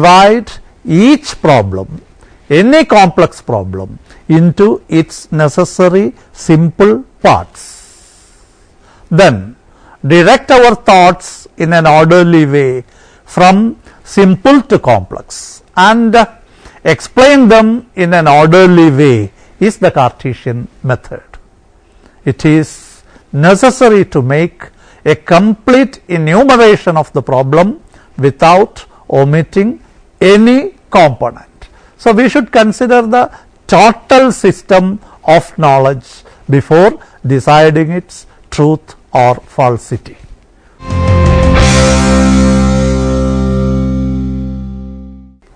divide each problem, any complex problem, into its necessary simple parts. Then direct our thoughts in an orderly way from simple to complex and explain them in an orderly way is the Cartesian method. It is necessary to make a complete enumeration of the problem without omitting any component. So we should consider the total system of knowledge before deciding its truth or falsity.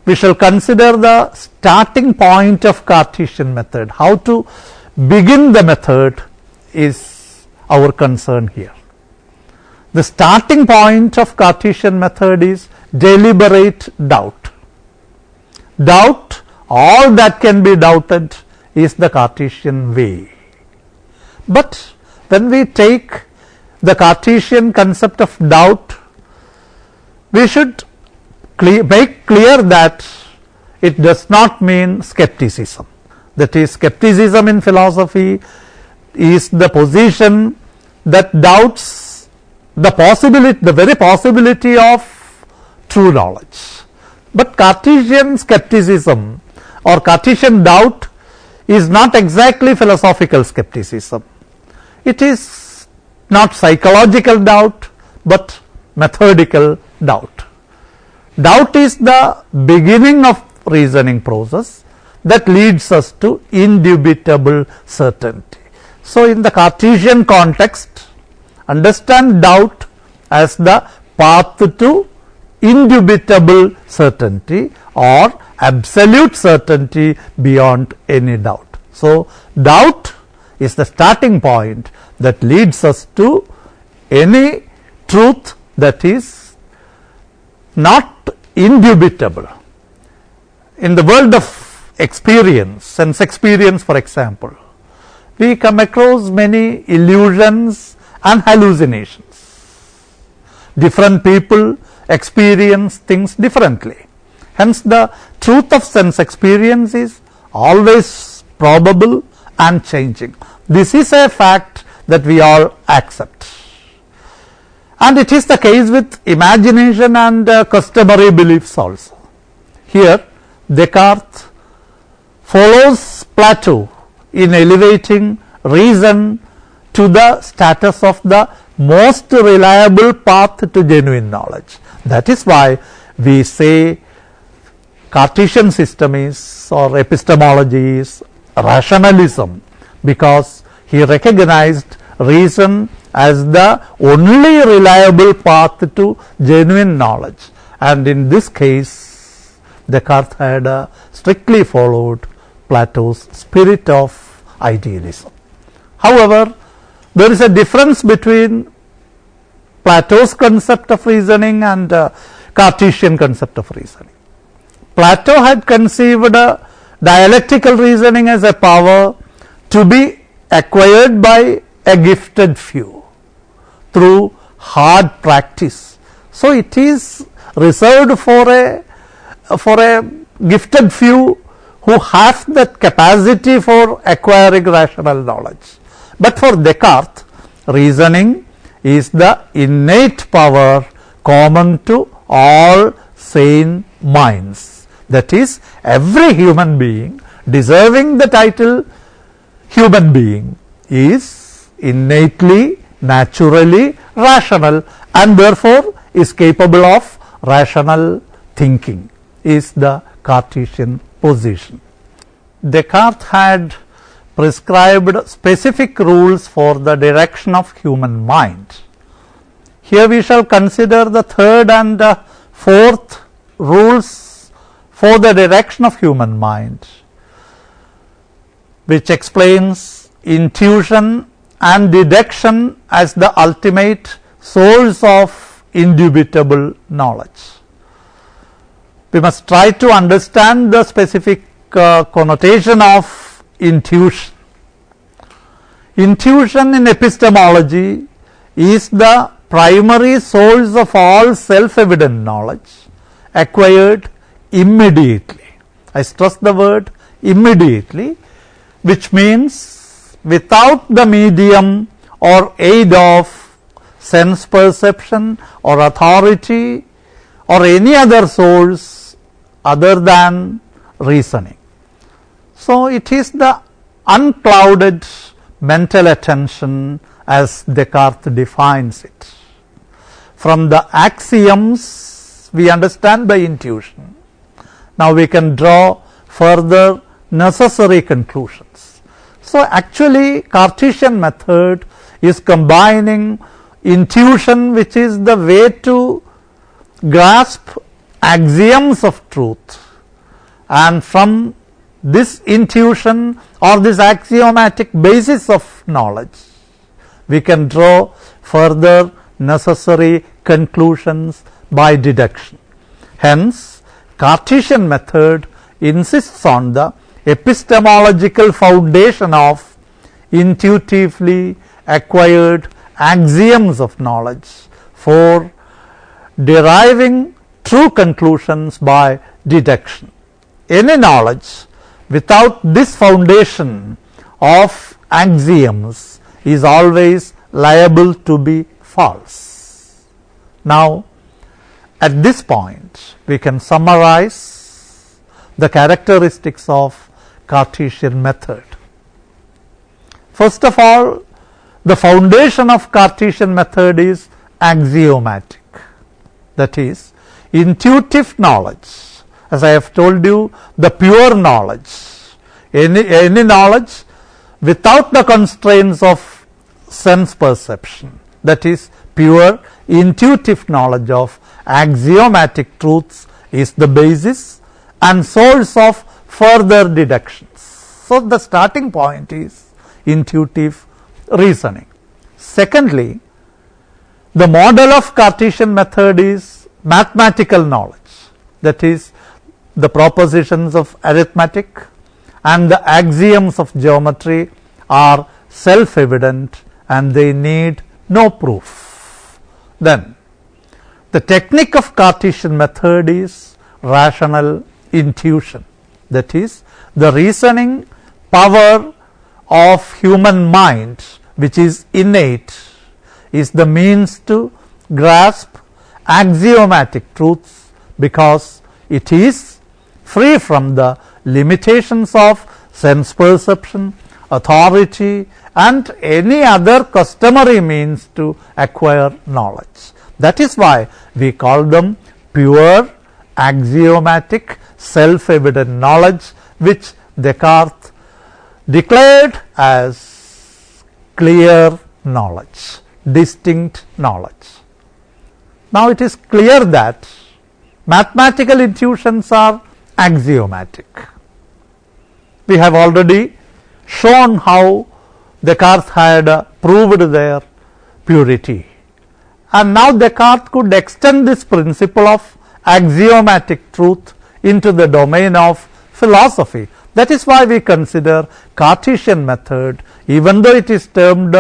We shall consider the starting point of Cartesian method. How to begin the method is our concern here. The starting point of Cartesian method is deliberate doubt. Doubt, all that can be doubted, is the Cartesian way. But when we take the Cartesian concept of doubt, we should make clear that it does not mean skepticism. That is, skepticism in philosophy is the position that doubts the possibility, the very possibility of true knowledge. But Cartesian skepticism or Cartesian doubt is not exactly philosophical skepticism. It is not psychological doubt, but methodical doubt. Doubt is the beginning of reasoning process that leads us to indubitable certainty. So in the Cartesian context, understand doubt as the path to indubitable certainty or absolute certainty beyond any doubt. So doubt is the starting point that leads us to any truth that is not indubitable. In the world of experience, sense experience for example, we come across many illusions and hallucinations. Different people experience things differently. Hence the truth of sense experience is always probable and changing. This is a fact that we all accept. And it is the case with imagination and customary beliefs also. Here Descartes follows Plato in elevating reason to the status of the most reliable path to genuine knowledge. That is why we say Cartesian system is, or epistemology is, rationalism, because he recognized reason as the only reliable path to genuine knowledge, and in this case Descartes had strictly followed Plato's spirit of idealism. However, there is a difference between Plato's concept of reasoning and Cartesian concept of reasoning. Plato had conceived dialectical reasoning as a power to be acquired by a gifted few through hard practice. So it is reserved for a gifted few who have that capacity for acquiring rational knowledge. But for Descartes, reasoning is the innate power common to all sane minds. That is, every human being deserving the title human being is innately, naturally rational, and therefore is capable of rational thinking, is the Cartesian position. Descartes had prescribed specific rules for the direction of human mind. Here we shall consider the third and fourth rules for the direction of human mind, which explains intuition and deduction as the ultimate source of indubitable knowledge. We must try to understand the specific connotation of intuition. Intuition in epistemology is the primary source of all self-evident knowledge acquired immediately. I stress the word immediately, which means without the medium or aid of sense perception or authority or any other source other than reasoning. So, it is the unclouded mental attention as Descartes defines it. From the axioms we understand by intuition. Now, we can draw further necessary conclusions. So, actually Cartesian method is combining intuition, which is the way to grasp axioms of truth, and from this intuition or this axiomatic basis of knowledge we can draw further necessary conclusions by deduction. Hence, Cartesian method insists on the epistemological foundation of intuitively acquired axioms of knowledge for deriving true conclusions by deduction. Any knowledge without this foundation of axioms is always liable to be false. Now, at this point we can summarize the characteristics of Cartesian method. First of all, the foundation of Cartesian method is axiomatic, that is intuitive knowledge. As I have told you, the pure knowledge, any knowledge without the constraints of sense perception, that is pure intuitive knowledge of axiomatic truths, is the basis and source of further deductions. So, the starting point is intuitive reasoning. Secondly, the model of Cartesian method is mathematical knowledge, that is the propositions of arithmetic and the axioms of geometry are self-evident and they need no proof. Then, the technique of Cartesian method is rational intuition, that is the reasoning power of human mind, which is innate, is the means to grasp axiomatic truths because it is free from the limitations of sense perception, authority and any other customary means to acquire knowledge. That is why we call them pure axiomatic self-evident knowledge, which Descartes declared as clear knowledge, distinct knowledge. Now, it is clear that mathematical intuitions are axiomatic. We have already shown how Descartes had proved their purity, and now Descartes could extend this principle of axiomatic truth into the domain of philosophy. That is why we consider Cartesian method, even though it is termed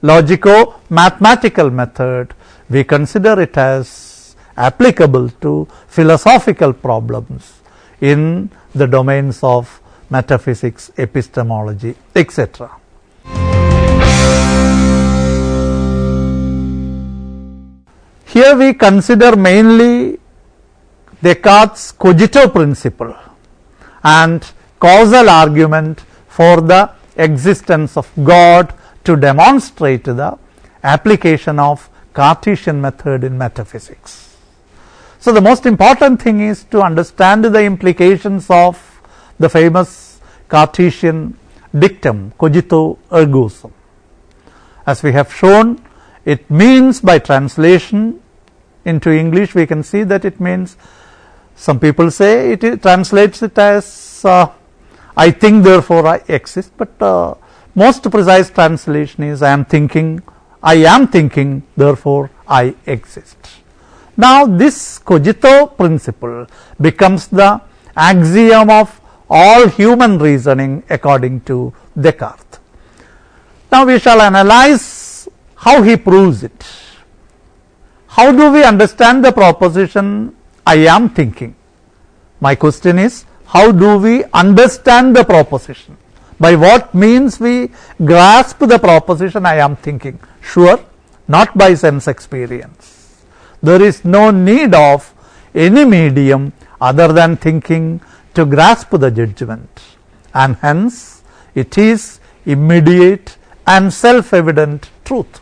logico-mathematical method, we consider it as applicable to philosophical problems in the domains of metaphysics, epistemology, etc. Here we consider mainly Descartes' cogito principle and causal argument for the existence of God to demonstrate the application of Cartesian method in metaphysics. So, the most important thing is to understand the implications of the famous Cartesian dictum cogito ergo sum. As we have shown, it means, by translation into English we can see that it means, some people say it translates it as I think therefore I exist, but most precise translation is I am thinking therefore I exist. Now, this cogito principle becomes the axiom of all human reasoning according to Descartes. Now, we shall analyze how he proves it. How do we understand the proposition I am thinking? My question is, how do we understand the proposition? By what means we grasp the proposition I am thinking? Sure, not by sense experience. There is no need of any medium other than thinking to grasp the judgment, and hence it is immediate and self-evident truth.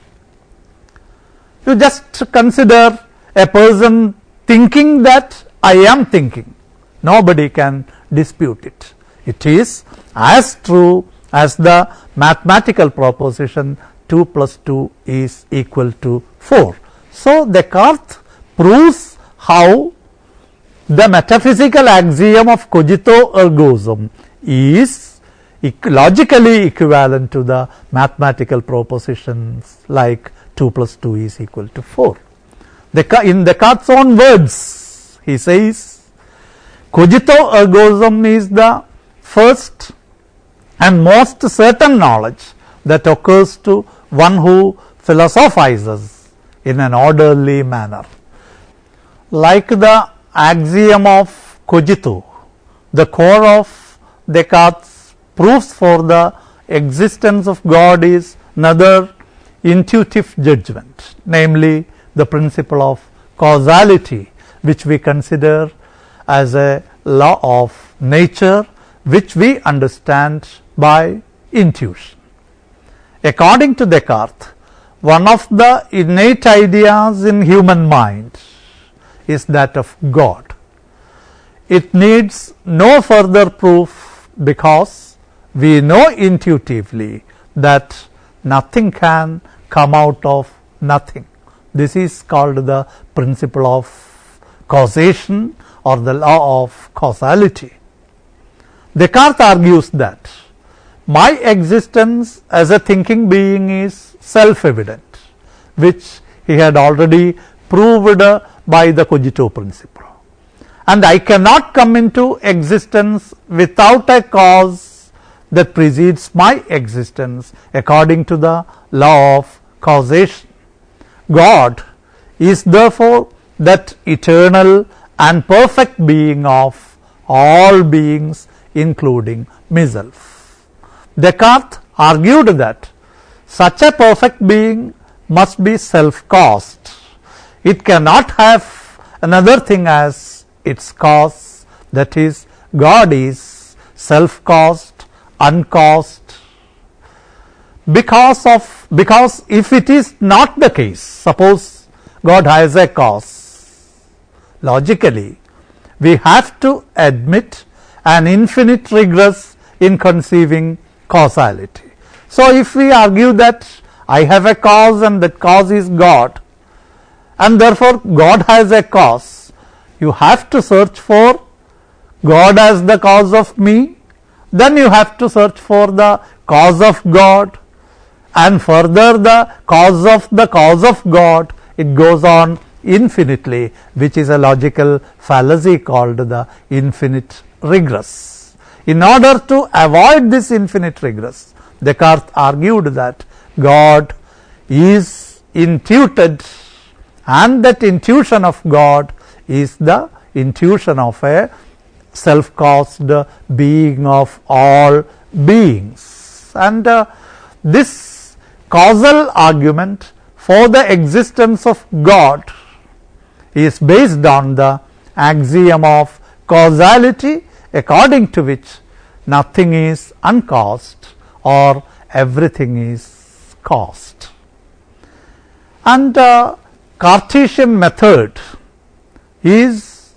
You just consider a person thinking that I am thinking. Nobody can dispute it. It is as true as the mathematical proposition 2 plus 2 is equal to 4. So, Descartes proves how the metaphysical axiom of cogito ergo sum is logically equivalent to the mathematical propositions like 2 plus 2 is equal to 4. In Descartes' own words, he says, cogito ergo sum is the first and most certain knowledge that occurs to one who philosophizes in an orderly manner. Like the axiom of cogito, the core of Descartes' proofs for the existence of God is another intuitive judgment, namely the principle of causality, which we consider as a law of nature which we understand by intuition. According to Descartes, one of the innate ideas in human mind is that of God. It needs no further proof because we know intuitively that nothing can come out of nothing. This is called the principle of causation or the law of causality. Descartes argues that my existence as a thinking being is self-evident, which he had already proved by the cogito principle, and I cannot come into existence without a cause that precedes my existence according to the law of causation. God is therefore that eternal and perfect being of all beings, including myself. Descartes argued that such a perfect being must be self-caused. It cannot have another thing as its cause, that is, God is self-caused, uncaused. Because if it is not the case, suppose God has a cause, logically we have to admit an infinite regress in conceiving causality. So, if we argue that I have a cause and that cause is God, and therefore God has a cause, you have to search for God as the cause of me, then you have to search for the cause of God, and further the cause of God, it goes on infinitely, which is a logical fallacy called the infinite regress. In order to avoid this infinite regress, Descartes argued that God is intuited, and that intuition of God is the intuition of a self-caused being of all beings. And this causal argument for the existence of God is based on the axiom of causality, according to which nothing is uncaused or everything is caused. And Cartesian method is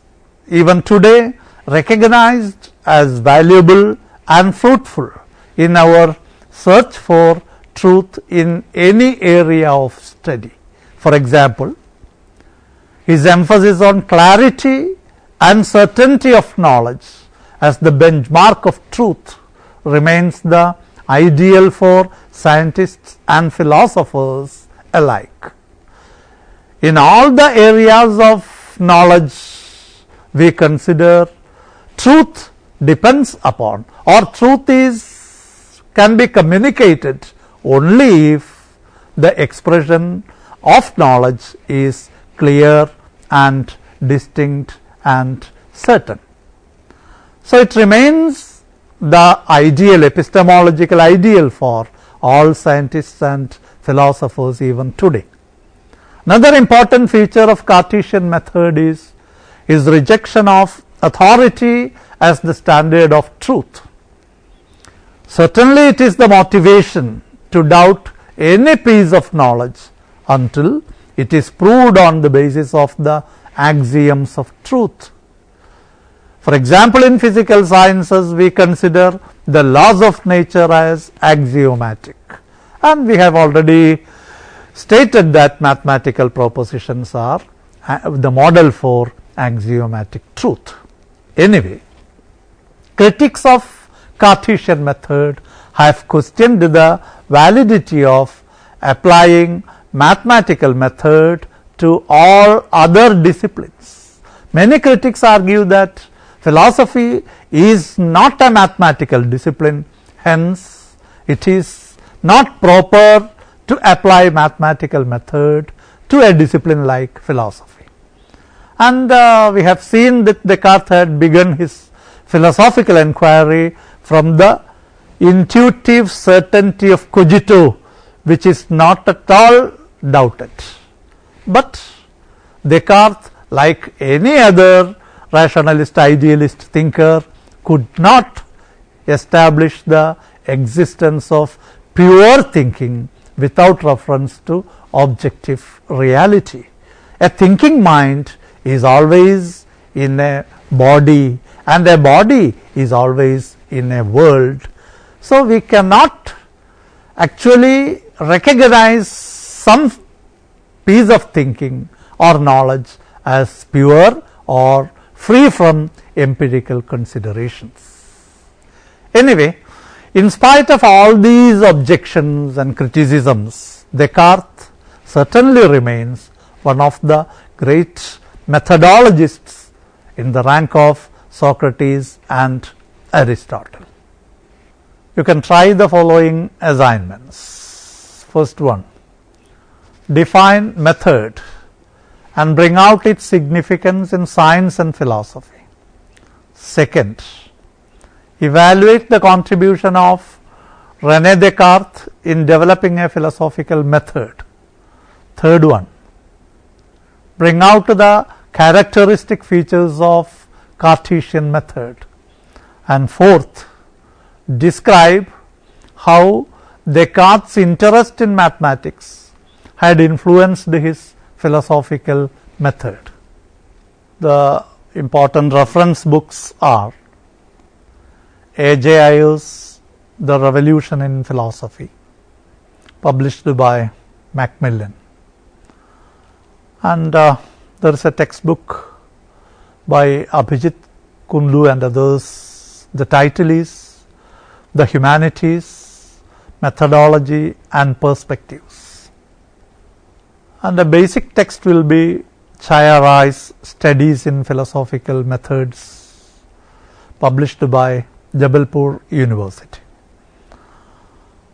even today recognized as valuable and fruitful in our search for truth in any area of study. For example, his emphasis on clarity and certainty of knowledge as the benchmark of truth remains the ideal for scientists and philosophers alike. In all the areas of knowledge we consider, truth depends upon, or truth can be communicated only if the expression of knowledge is clear and distinct and certain. So, it remains the ideal, epistemological ideal for all scientists and philosophers even today. Another important feature of Cartesian method is rejection of authority as the standard of truth. Certainly, it is the motivation to doubt any piece of knowledge until it is proved on the basis of the axioms of truth. For example, in physical sciences, we consider the laws of nature as axiomatic, and we have already stated that mathematical propositions are the model for axiomatic truth. Anyway, critics of Cartesian method have questioned the validity of applying mathematical method to all other disciplines. Many critics argue that philosophy is not a mathematical discipline, hence it is not proper to apply mathematical method to a discipline like philosophy. And we have seen that Descartes had begun his philosophical inquiry from the intuitive certainty of cogito, which is not at all doubted. But Descartes, like any other rationalist, idealist thinker, could not establish the existence of pure thinking without reference to objective reality. A thinking mind is always in a body, and a body is always in a world. So, we cannot actually recognize some piece of thinking or knowledge as pure or free from empirical considerations. Anyway, in spite of all these objections and criticisms, Descartes certainly remains one of the great methodologists in the rank of Socrates and Aristotle. You can try the following assignments. First one, define method and bring out its significance in science and philosophy. Second, evaluate the contribution of René Descartes in developing a philosophical method. Third one, bring out the characteristic features of Cartesian method. And fourth, describe how Descartes' interest in mathematics had influenced his philosophical method. The important reference books are A.J. Ayer's The Revolution in Philosophy, published by Macmillan, and there is a textbook by Abhijit Kundu and others. The title is The Humanities, Methodology and Perspectives, and the basic text will be Chaya Rai's Studies in Philosophical Methods, published by Jabalpur University.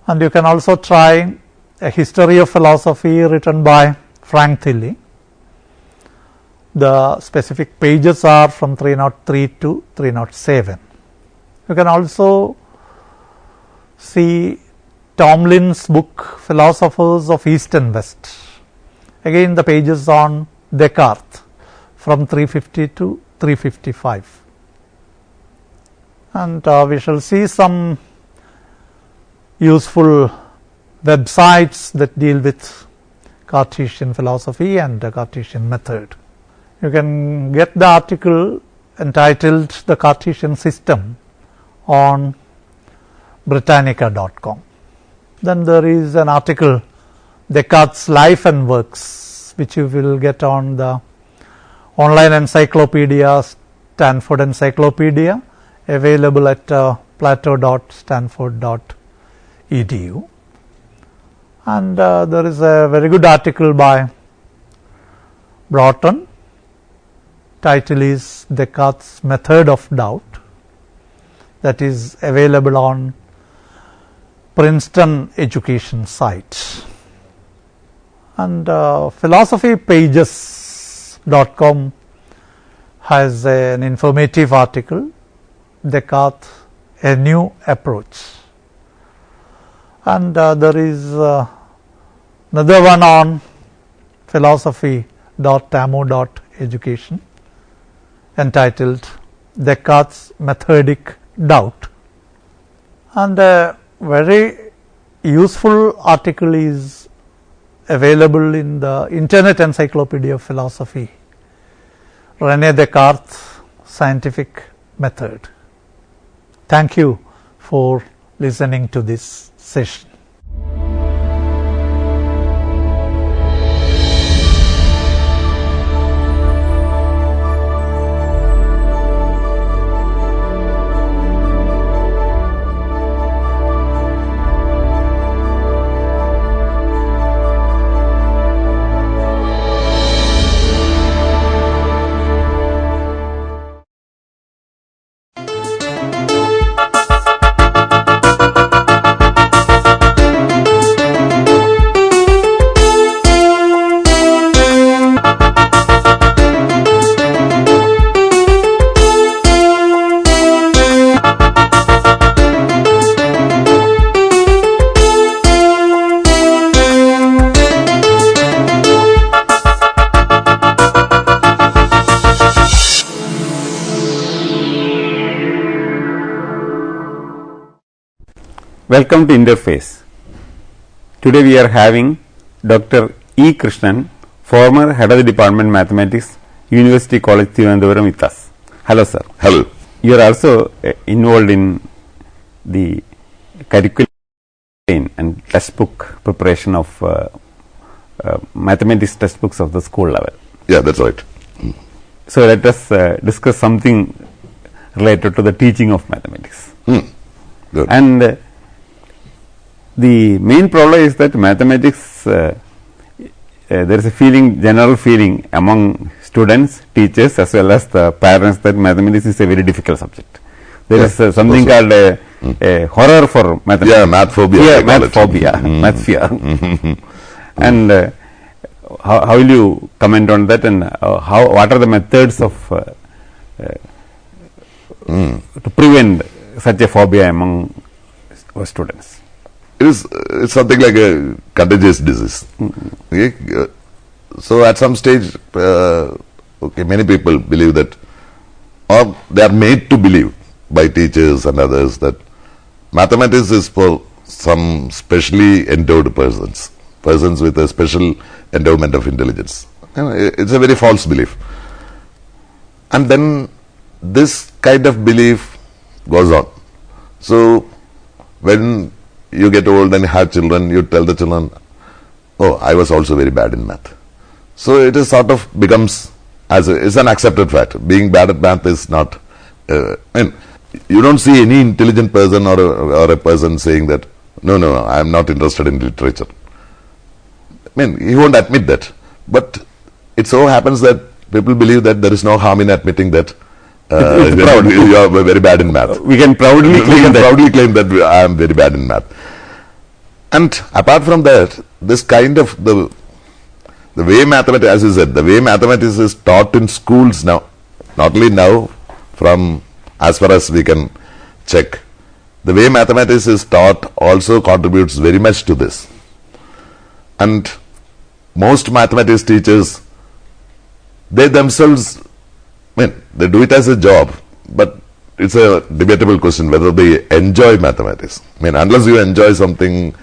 And you can also try A History of Philosophy written by Frank Tilly. The specific pages are from 303 to 307. You can also see Tomlin's book Philosophers of East and West. Again, the pages on Descartes from 350 to 355. And we shall see some useful websites that deal with Cartesian philosophy and the Cartesian method. You can get the article entitled The Cartesian System on Britannica.com. Then there is an article, Descartes' Life and Works, which you will get on the online encyclopedia, Stanford Encyclopedia, available at plato.stanford.edu. And there is a very good article by Broughton. Title is Descartes' Method of Doubt, that is available on Princeton education site. And philosophypages.com has an informative article Descartes a new approach. And there is another one on philosophy.tamo.education entitled Descartes' Methodic Doubt. And a very useful article is available in the Internet Encyclopedia of Philosophy, René Descartes' Scientific Method. Thank you for listening to this session. Welcome to Interface. Today we are having Dr. E. Krishnan, former head of the Department Mathematics, University College Thiruvananthapuram with us. Hello sir. Hello. You are also involved in the curriculum and textbook preparation of mathematics textbooks of the school level. Yeah, that's right. So let us discuss something related to the teaching of mathematics. Good. And the main problem is that mathematics, there is a feeling, general feeling among students, teachers as well as the parents that mathematics is a very difficult subject. There is something called a horror for mathematics. Yeah, math phobia. Yeah, math phobia, math fear. And how will you comment on that, and what are the methods of to prevent such a phobia among students? It's something like a contagious disease. Okay? So at some stage, many people believe that, or they are made to believe by teachers and others, that mathematics is for some specially endowed persons with a special endowment of intelligence. It's a very false belief. And then this kind of belief goes on. So when you get old and have children, you tell the children, oh, I was also very bad in math. So it is sort of becomes, it's an accepted fact. Being bad at math is not, you don't see any intelligent person or a person saying that, no, I am not interested in literature. He won't admit that. But it so happens that people believe that there is no harm in admitting that you are very bad in math. We can proudly claim that I am very bad in math. And apart from that, this kind of the way mathematics, as you said, the way mathematics is taught in schools now, not only now, from as far as we can check, the way mathematics is taught also contributes very much to this. And most mathematics teachers, they themselves, they do it as a job, but it's a debatable question whether they enjoy mathematics. Unless you enjoy something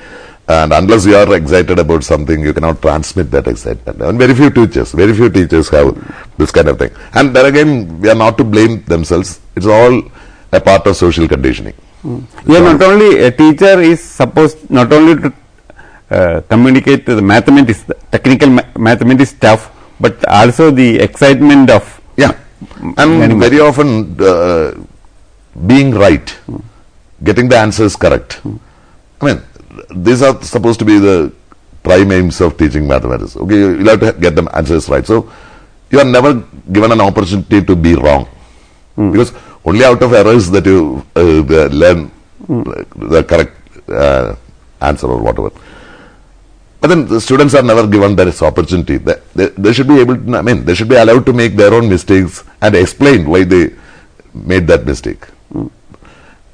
and unless you are excited about something, you cannot transmit that excitement. And very few teachers have this kind of thing. And there again, we are not to blame themselves. It's all a part of social conditioning. Yeah, not only a teacher is supposed not only to communicate to the mathematics, the technical mathematics stuff, but also the excitement of and very often being right, getting the answers correct. These are supposed to be the prime aims of teaching mathematics. Okay, you have to get the answers right. So you are never given an opportunity to be wrong, because only out of errors that you learn the correct answer or whatever. But then the students are never given this opportunity. They should be able to, they should be allowed to make their own mistakes and explain why they made that mistake.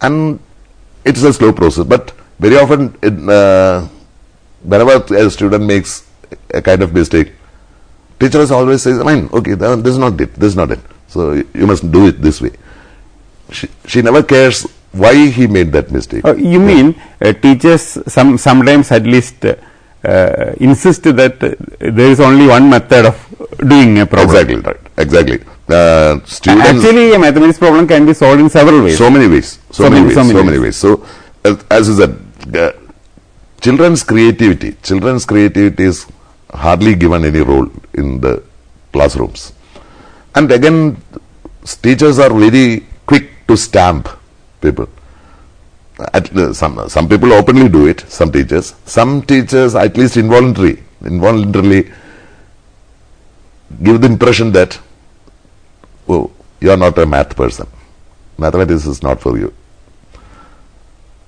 and it's a slow process. But very often, whenever a student makes a kind of mistake, teachers always says, okay, this is not it, this is not it. So you must do it this way. She never cares why he made that mistake. You mean teachers sometimes at least insist that there is only one method of doing a problem. Exactly, right. Exactly. Students, actually, a mathematics problem can be solved in several ways. So many ways. So many ways. So, as you said, children's creativity is hardly given any role in the classrooms. And again, teachers are very quick to stamp people. Some people openly do it, some teachers at least involuntarily give the impression that, oh, you are not a math person, mathematics is not for you.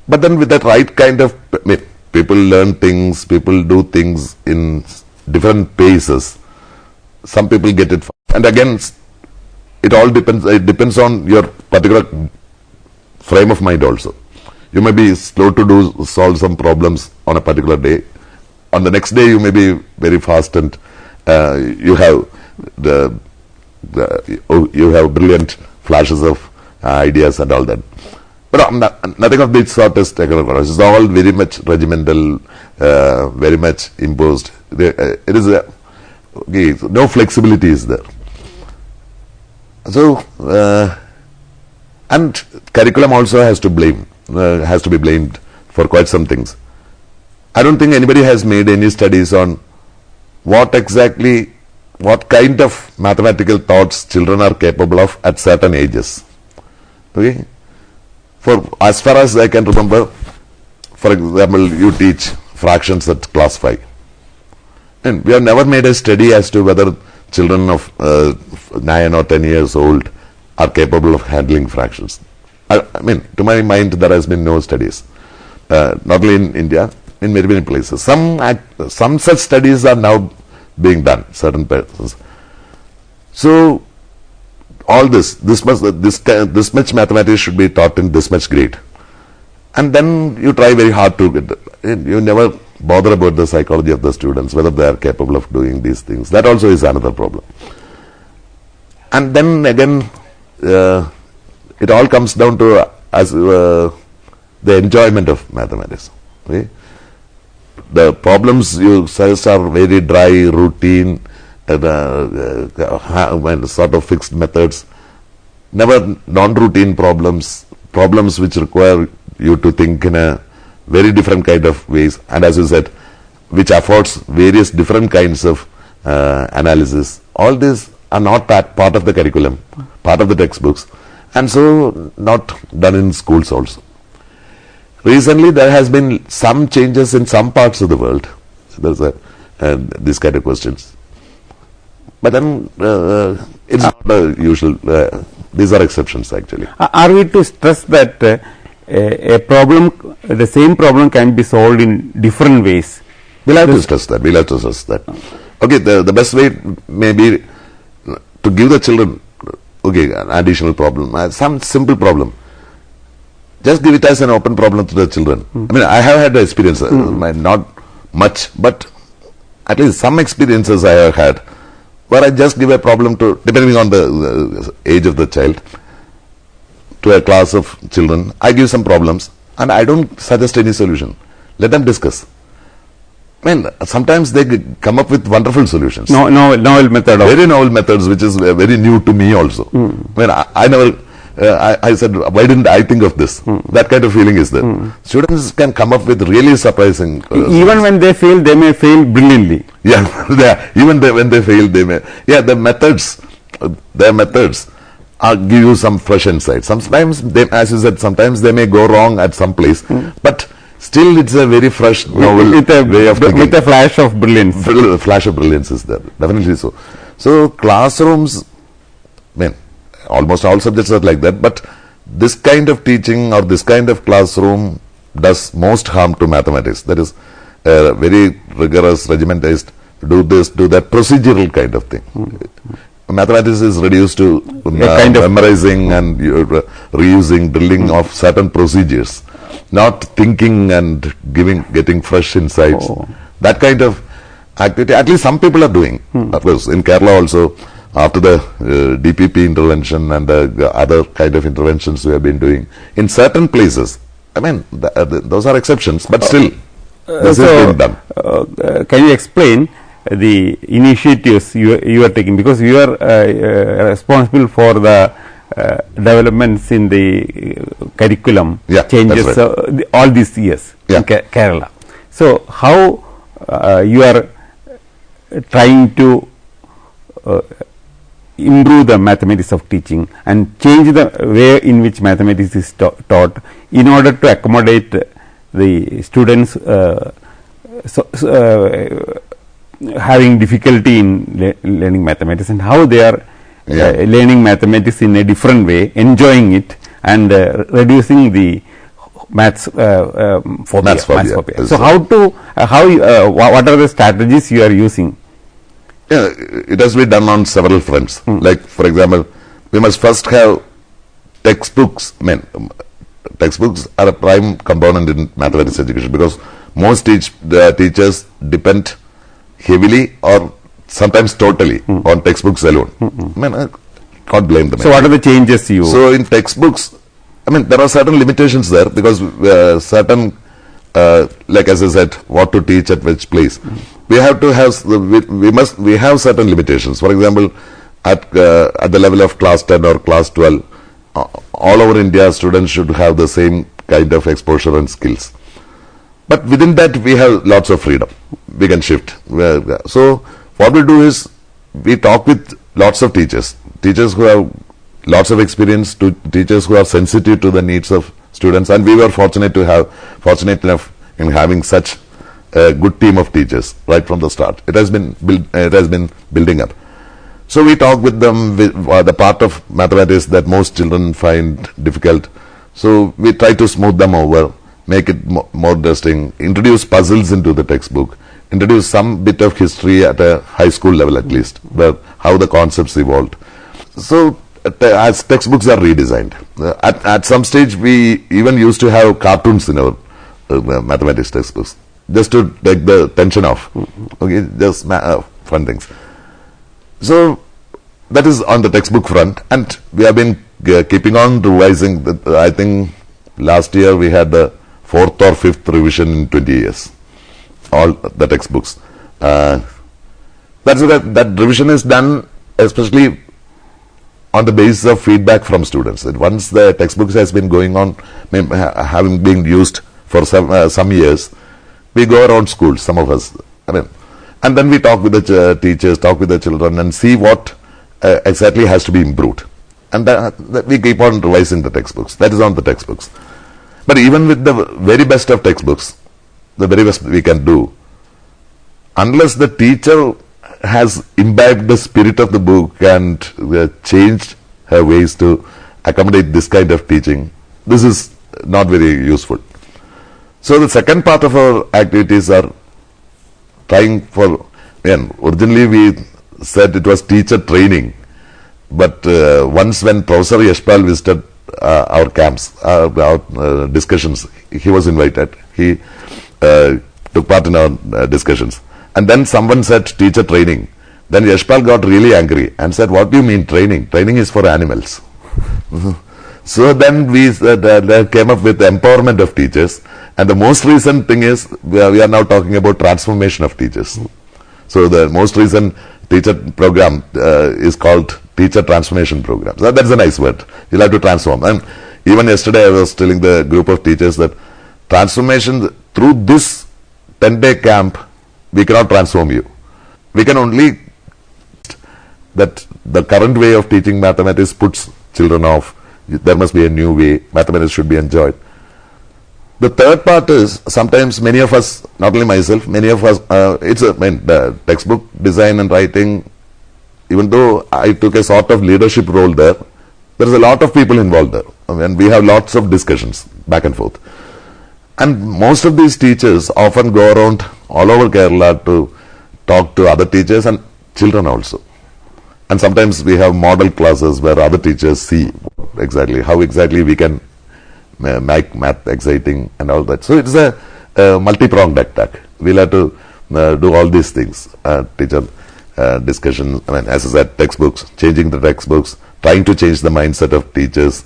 But then with that right kind of, people learn things, people do things in different paces. Some people get it, and again, it depends on your particular frame of mind also. You may be slow to solve some problems on a particular day. On the next day, you may be very fast, and you have you have brilliant flashes of ideas and all that. But nothing of this sort is taken over. It's all very much regimental, very much imposed. It is no flexibility is there. So, and curriculum also has to be blamed for quite some things. I don't think anybody has made any studies on what kind of mathematical thoughts children are capable of at certain ages. Okay? For as far as I can remember, for example, you teach fractions at class 5. And we have never made a study as to whether children of 9 or 10 years old are capable of handling fractions. To my mind, there has been no studies. Not only in India, in many places. Some such studies are now being done, certain persons. So, all this much mathematics should be taught in this much grade. And then you try very hard to get you never bother about the psychology of the students, whether they are capable of doing these things. That also is another problem. And then again, it all comes down to the enjoyment of mathematics. Okay? The problems you suggest are very dry, routine, sort of fixed methods. Never non-routine problems which require you to think in a very different kind of ways, and as you said, which affords various different kinds of analysis. All these are not part of the curriculum, part of the textbooks, and so not done in schools also. Recently, there has been some changes in some parts of the world. There's these kind of questions, but then it's not the usual. These are exceptions, actually. Are we to stress that the same problem can be solved in different ways? We'll have to stress that. Okay, the best way may be to give the children, an additional problem, some simple problem. Just give it as an open problem to the children. I have had the experience, not much, but at least some experiences I have had, where I just give a problem to, depending on the age of the child, to a class of children. I give some problems and I don't suggest any solution. Let them discuss. Sometimes they come up with wonderful solutions. Novel method. Very novel methods, which is very new to me also. I never... I said, why didn't I think of this? That kind of feeling is there. Students can come up with really surprising... even when they fail, they may fail brilliantly. Even when they fail, they may... their methods give you some fresh insight. Sometimes, as you said, sometimes they may go wrong at some place, but still it's a very fresh, novel way of thinking. With a flash of brilliance. A flash of brilliance is there, definitely so. So, classrooms, almost all subjects are like that, but this kind of teaching or this kind of classroom does most harm to mathematics. That is very rigorous, regimentized, do this, do that, procedural kind of thing. mathematics is reduced to kind of memorizing and reusing, drilling of certain procedures, not thinking and getting fresh insights. That kind of activity, at least some people are doing. Of course, in Kerala also, after the DPP intervention and the other kind of interventions we have been doing in certain places. I mean, those are exceptions, but still, this is being done. Can you explain the initiatives you are taking, because you are responsible for the developments in the curriculum changes all these years in Kerala. So, how you are trying to improve the mathematics of teaching and change the way in which mathematics is taught in order to accommodate the students having difficulty in learning mathematics, and how they are learning mathematics in a different way, enjoying it, and reducing the maths phobia. So, what are the strategies you are using? Yeah, it has been done on several fronts. Like, for example, we must first have textbooks. Textbooks are a prime component in mathematics education, because most teachers depend heavily or sometimes totally on textbooks alone. I can't blame them. So, what are the changes you? So, in textbooks, there are certain limitations there, because certain, like as I said, what to teach at which place. We have to have, we have certain limitations. For example, at the level of class 10 or class 12, all over India, students should have the same kind of exposure and skills. But within that, we have lots of freedom. We can shift. So, what we do is, we talk with lots of teachers who have lots of experience, to teachers who are sensitive to the needs of students, and we were fortunate enough in having such a good team of teachers right from the start. It has been building up. So, we talk with them with the part of mathematics that most children find difficult. So, we try to smooth them over, make it more interesting, introduce puzzles into the textbook, introduce some bit of history at a high school level at least, where how the concepts evolved. So, as textbooks are redesigned, at some stage we even used to have cartoons in our mathematics textbooks, just to take the tension off. Okay, just fun things. So, that is on the textbook front, and we have been keeping on revising. I think last year we had the 4th or 5th revision in 20 years, all the textbooks. That revision is done especially on the basis of feedback from students. That once the textbooks has been going on, having been used for some years, we go around schools, some of us, and then we talk with the teachers, talk with the children, and see what exactly has to be improved. And we keep on revising the textbooks. That is on the textbooks. But even with the very best of textbooks, the very best we can do, unless the teacher has imbibed the spirit of the book and changed her ways to accommodate this kind of teaching, this is not very useful. So, the second part of our activities are trying for, originally we said it was teacher training, but once when Professor Yashpal visited our camps, our discussions, he was invited, he took part in our discussions, and then someone said teacher training. Then Yashpal got really angry and said, what do you mean training? Training is for animals. So then we came up with the empowerment of teachers, and the most recent thing is we are now talking about transformation of teachers. So the most recent teacher program is called Teacher Transformation Program. So that's a nice word. You'll have to transform. And even yesterday I was telling the group of teachers that transformation, through this 10-day camp, we cannot transform you. We can only, that the current way of teaching mathematics puts children off. There must be a new way. Mathematics should be enjoyed. The third part is, sometimes many of us, not only myself, many of us, the textbook design and writing, even though I took a sort of leadership role there, there is a lot of people involved there. And we have lots of discussions back and forth. And most of these teachers often go around all over Kerala to talk to other teachers and children also. and sometimes we have model classes where other teachers see exactly how exactly we can make math exciting and all that. So it's a multi-pronged attack. We'll have to do all these things, teacher discussion, I mean, as I said, textbooks, changing the textbooks, trying to change the mindset of teachers,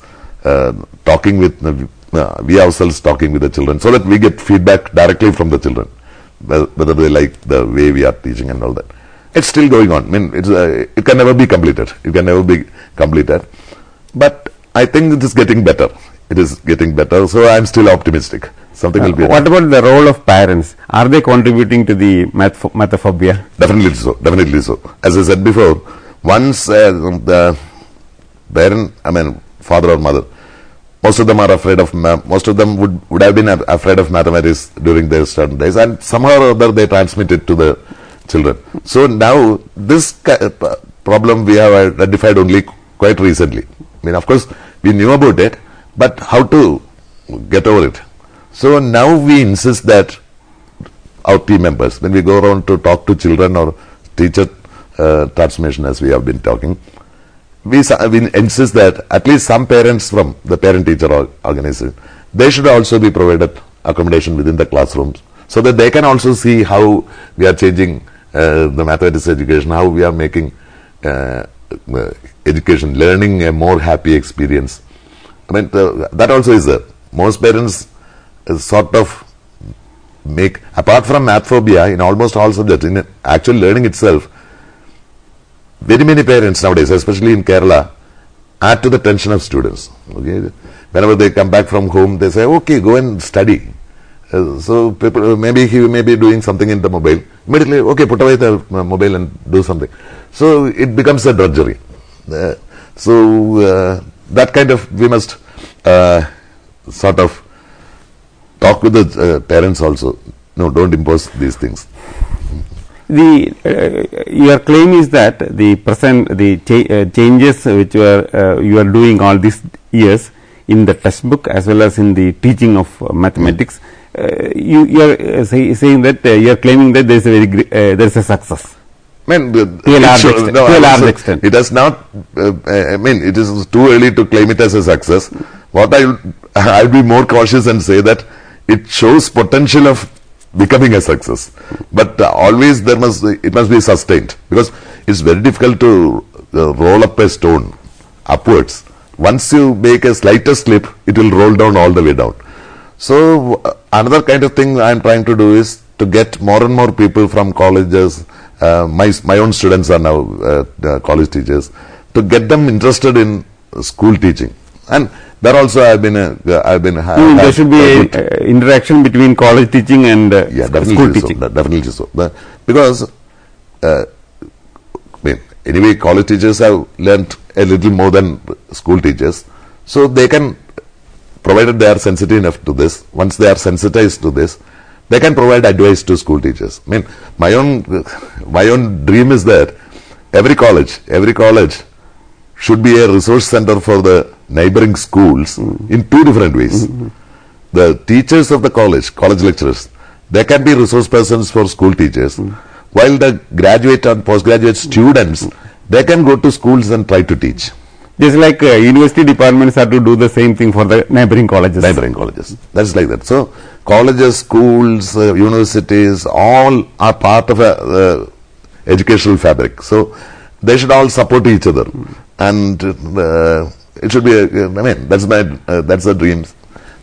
talking with, we ourselves talking with the children, so that we get feedback directly from the children, whether they like the way we are teaching and all that. It's still going on. I mean, it can never be completed. It can never be completed. But I think it is getting better. It is getting better. So I'm still optimistic. Something will be. What about the role of parents? Are they contributing to the mathophobia? Definitely so. Definitely so. As I said before, once the parent, I mean, father or mother, most of them are afraid of most of them would have been afraid of mathematics during their student days, and somehow or other they transmit it to the children. So now this problem we have identified only quite recently. I mean, of course, we knew about it, but how to get over it? So now we insist that our team members, when we go around to talk to children or teacher transformation, as we have been talking, we insist that at least some parents from the parent-teacher organization, they should also be provided accommodation within the classrooms, so that they can also see how we are changing the mathematics education, how we are making education, learning a more happy experience. I mean, that also is there. Most parents sort of make, apart from math phobia in almost all subjects, in actual learning itself, very many parents nowadays, especially in Kerala, add to the tension of students. Okay, whenever they come back from home, they say, okay, go and study. So people, maybe he may be doing something in the mobile. Immediately, okay, put away the mobile and do something. So it becomes a drudgery. That kind of, we must sort of talk with the parents also. No, don't impose these things. Your claim is that the changes which you are doing all these years in the textbook as well as in the teaching of mathematics, you are saying that you are claiming that there is a success. I mean, to a large extent. It has not. I mean, it is too early to claim it as a success. What I'll be more cautious and say that it shows potential of becoming a success, but always it must be sustained, because it's very difficult to roll up a stone upwards. Once you make a slightest slip, it will roll down all the way down. So another kind of thing I'm trying to do is to get more and more people from colleges. My own students are now college teachers, to get them interested in school teaching, and there also there should be interaction between college teaching and school teaching. Definitely so. Because anyway, college teachers have learnt a little more than school teachers, so they can, provided they are sensitive enough to this, once they are sensitized to this, they can provide advice to school teachers. I mean, my own dream is that every college should be a resource center for the neighboring schools in two different ways. The teachers of the college lecturers, they can be resource persons for school teachers, while the graduate and postgraduate students, they can go to schools and try to teach. Just like university departments have to do the same thing for the neighboring colleges. That's like that. So colleges, schools, universities, all are part of a educational fabric. So they should all support each other, and it should be. That's the dream.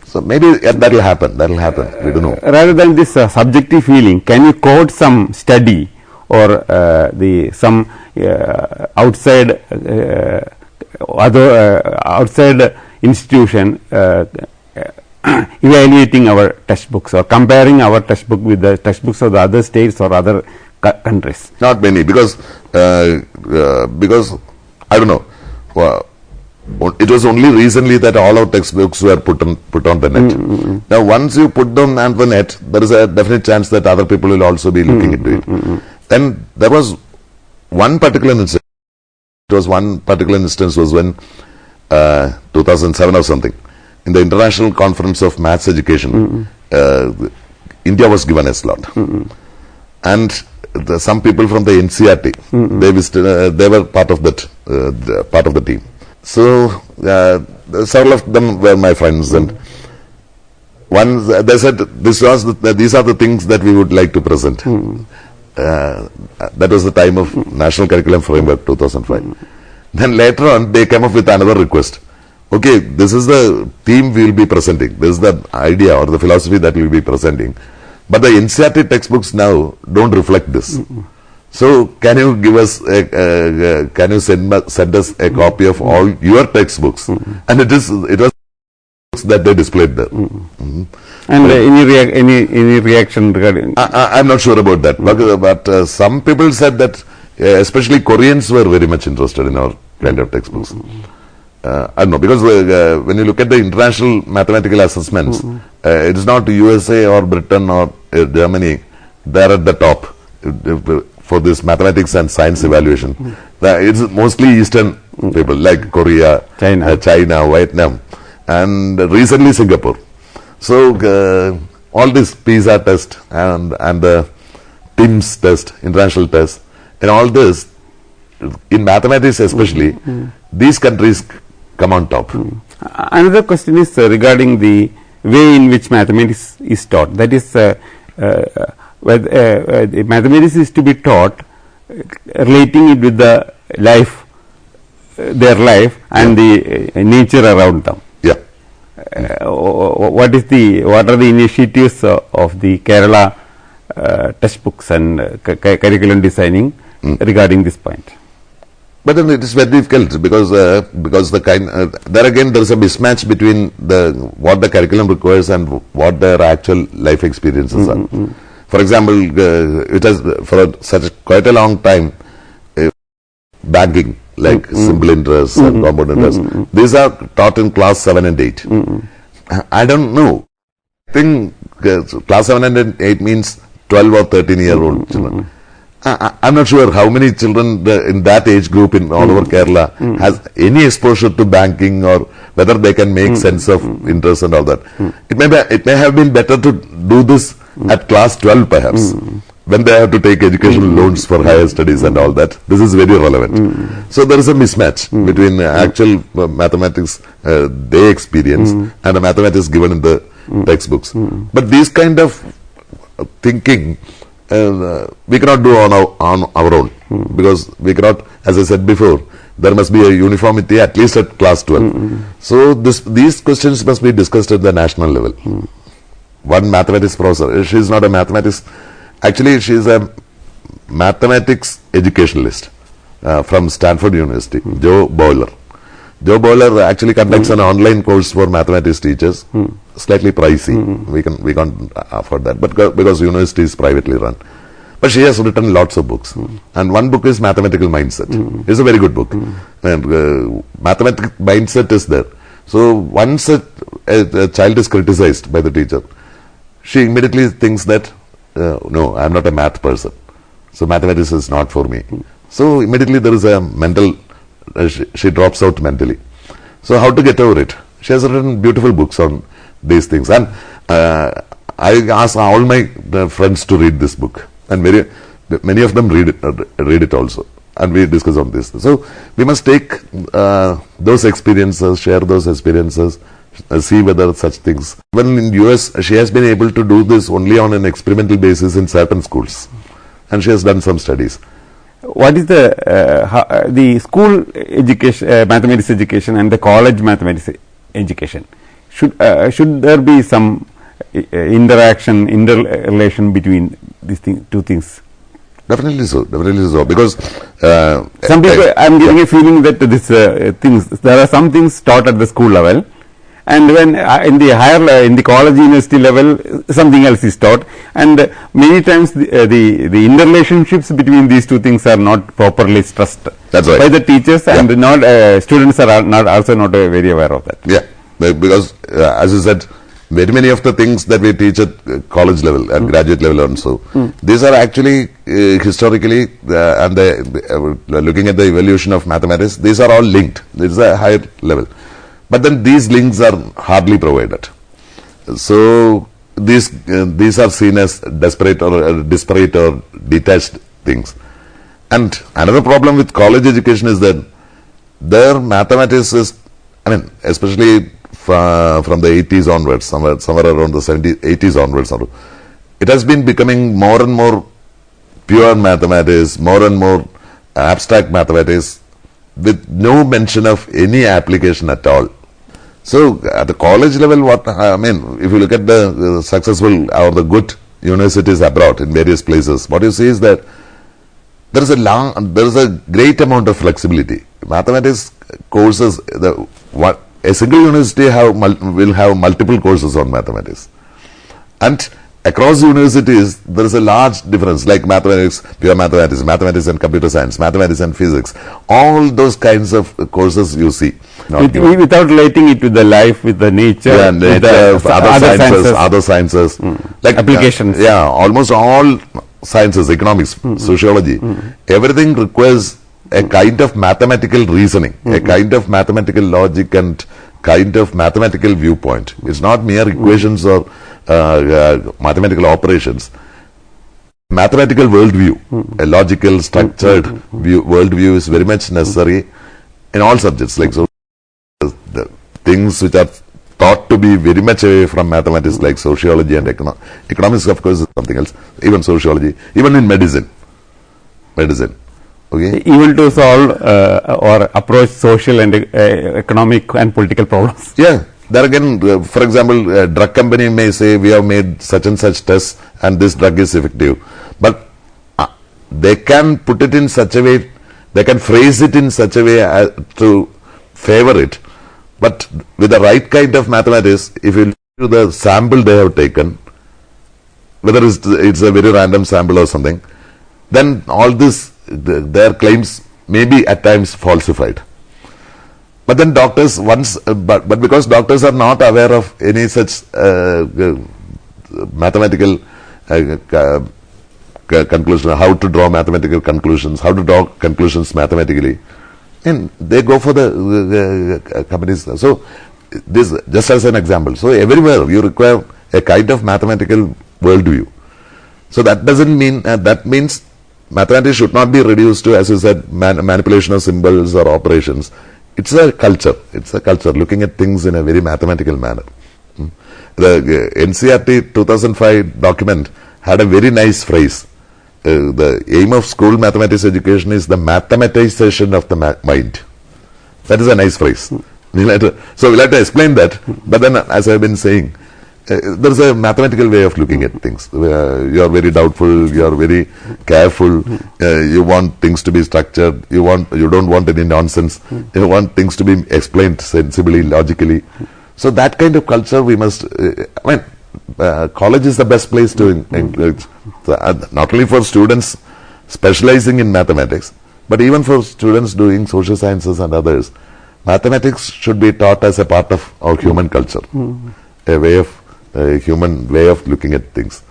So maybe that will happen. We don't know. Rather than this subjective feeling, can you quote some study or some outside outside institution evaluating our textbooks or comparing our textbook with the textbooks of the other states or other countries? Not many, because I don't know. It was only recently that all our textbooks were put on the net. Now, once you put them on the net, there is a definite chance that other people will also be looking into it. Then there was one particular instance. One particular instance was when 2007 or something, in the International Conference of Maths Education, India was given a slot, and some people from the NCRT, they were part of that, part of the team. So several of them were my friends, and once they said these are the things that we would like to present. That was the time of National Curriculum Framework 2005. Then later on they came up with another request. Okay, this is the theme we will be presenting. This is the idea or the philosophy that we will be presenting. But the NCRT textbooks now don't reflect this. So can you give us, can you send us a copy of all your textbooks? And it was that they displayed there. And any reaction regarding? I'm not sure about that. But some people said that, especially Koreans were very much interested in our kind of textbooks. I don't know, because when you look at the international mathematical assessments, it is not USA or Britain or Germany, they are at the top for this mathematics and science evaluation. It's mostly Eastern people like Korea, China, Vietnam, and recently Singapore. So all this PISA test and the TIMSS test, international test, and all this, in mathematics especially, these countries come on top. Another question is regarding the way in which mathematics is taught. That is, whether mathematics is to be taught relating it with the life, their life and the nature around them. Yeah. What are the initiatives of the Kerala textbooks and curriculum designing regarding this point? But then it is very difficult because the kind there again there is a mismatch between what the curriculum requires and what their actual life experiences are. For example, it has for quite a long time banking like simple interest and compound interest. These are taught in class 7 and 8. I don't know. I think class 7 and 8 means 12 or 13-year-old children. I'm not sure how many children in that age group in all over Kerala has any exposure to banking or whether they can make sense of interest and all that. It may have been better to do this at class 12 perhaps, when they have to take educational loans for higher studies and all that. This is very relevant. So there is a mismatch between actual mathematics they experience and the mathematics given in the textbooks. But these kind of thinking we cannot do on our own, because we cannot, as I said before, there must be a uniformity at least at class 12. So these questions must be discussed at the national level. One mathematics professor, she is not a mathematics, actually she is a mathematics educationalist from Stanford University, Joe Boiler. Joe Boiler actually conducts an online course for mathematics teachers, slightly pricey. We can't afford that, but because university is privately run. But she has written lots of books, and one book is Mathematical Mindset. It's a very good book, and mathematical mindset is there. So once a child is criticized by the teacher, she immediately thinks that no, I'm not a math person, so mathematics is not for me. So immediately there is a mental. She drops out mentally. So how to get over it? She has written beautiful books on these things, and I ask all my friends to read this book, and many of them read it also, and we discuss on this. So we must take those experiences, share those experiences, see whether such things. Even in US, she has been able to do this only on an experimental basis in certain schools, and she has done some studies. What is the school education, mathematics education, and the college mathematics education? Should there be some interrelation between these two things? Definitely so. Because some people, I'm getting a feeling that there are some things taught at the school level, and when in the college university level something else is taught, and many times the interrelationships between these two things are not properly stressed. That's right. By the teachers, and not students are also not very aware of that. Yeah, because as you said, very many of the things that we teach at college level and graduate level also, these are actually historically and looking at the evolution of mathematics, these are all linked. This is a higher level. But then these links are hardly provided. So these are seen as disparate or detached things. And another problem with college education is that their mathematics is, I mean, especially from the 80s onwards, somewhere around the 80s onwards, it has been becoming more and more pure mathematics, more and more abstract mathematics, with no mention of any application at all. So at the college level, what I mean, if you look at the successful or the good universities abroad in various places, what you see is that there is a great amount of flexibility. Mathematics courses, a single university will have multiple courses on mathematics, and across universities there is a large difference, like mathematics, pure mathematics, mathematics and computer science, mathematics and physics, all those kinds of courses you see. Without relating it with the life, with the nature, and with the other sciences, like applications. Almost all sciences, economics, sociology, everything requires a kind of mathematical reasoning, a kind of mathematical logic and kind of mathematical viewpoint. It's not mere equations or mathematical operations. Mathematical worldview, a logical, structured worldview is very much necessary in all subjects. Like so, the things which are thought to be very much away from mathematics, like sociology and economics, of course, is something else. Even sociology, even in medicine. Okay. Even to solve or approach social and economic and political problems. Yeah. There again, for example, a drug company may say we have made such and such tests and this drug is effective. But they can put it in such a way, they can phrase it in such a way to favor it. But with the right kind of mathematics, if you look to the sample they have taken, whether it's a very random sample or something, then all this, their claims may be at times falsified. But then doctors but because doctors are not aware of any such mathematical conclusion, how to draw mathematical conclusions, how to draw conclusions mathematically, and they go for the companies. So this just as an example. So everywhere you require a kind of mathematical worldview. So that doesn't mean that means mathematics should not be reduced to, as you said, manipulation of symbols or operations. It's a culture. It's a culture looking at things in a very mathematical manner. The NCERT 2005 document had a very nice phrase. The aim of school mathematics education is the mathematization of the mind. That is a nice phrase. So we'll have to explain that. But then, as I've been saying, there is a mathematical way of looking at things. You are very doubtful, you are very careful, you want things to be structured, you don't want any nonsense, you want things to be explained sensibly, logically. So that kind of culture we must, college is the best place to encourage, not only for students specializing in mathematics, but even for students doing social sciences and others. Mathematics should be taught as a part of our human culture, a human way of looking at things.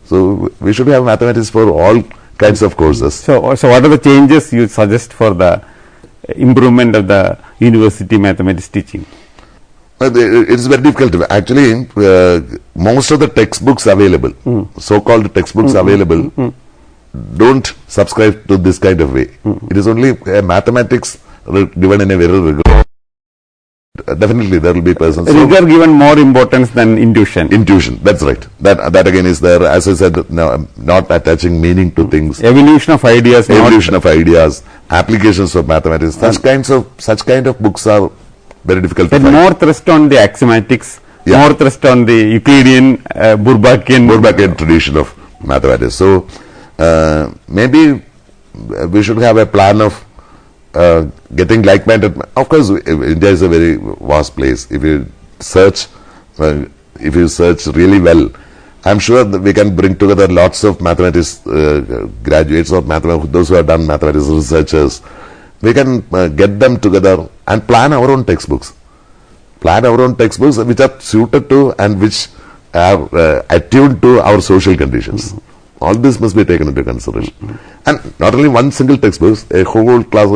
So we should have mathematics for all kinds of courses. So what are the changes you suggest for the improvement of the university mathematics teaching? It is very difficult. Actually, most of the textbooks available, so-called textbooks available, don't subscribe to this kind of way. It is only mathematics given in a very rigorous. Definitely there will be persons. They are given more importance than intuition. Intuition, that's right. That again is there, as I said, not attaching meaning to things. Evolution of ideas. Applications of mathematics. Such kind of books are very difficult to find. More thrust on the axiomatics, more thrust on the Euclidean, Burbakian tradition of mathematics. So maybe we should have a plan of getting like-minded. Of course, India is a very vast place. If you search really well, I'm sure that we can bring together lots of mathematics graduates or those who have done mathematics researchers. We can get them together and plan our own textbooks. Which are suited to and which are attuned to our social conditions. All this must be taken into consideration. And not only one single textbook, a whole class,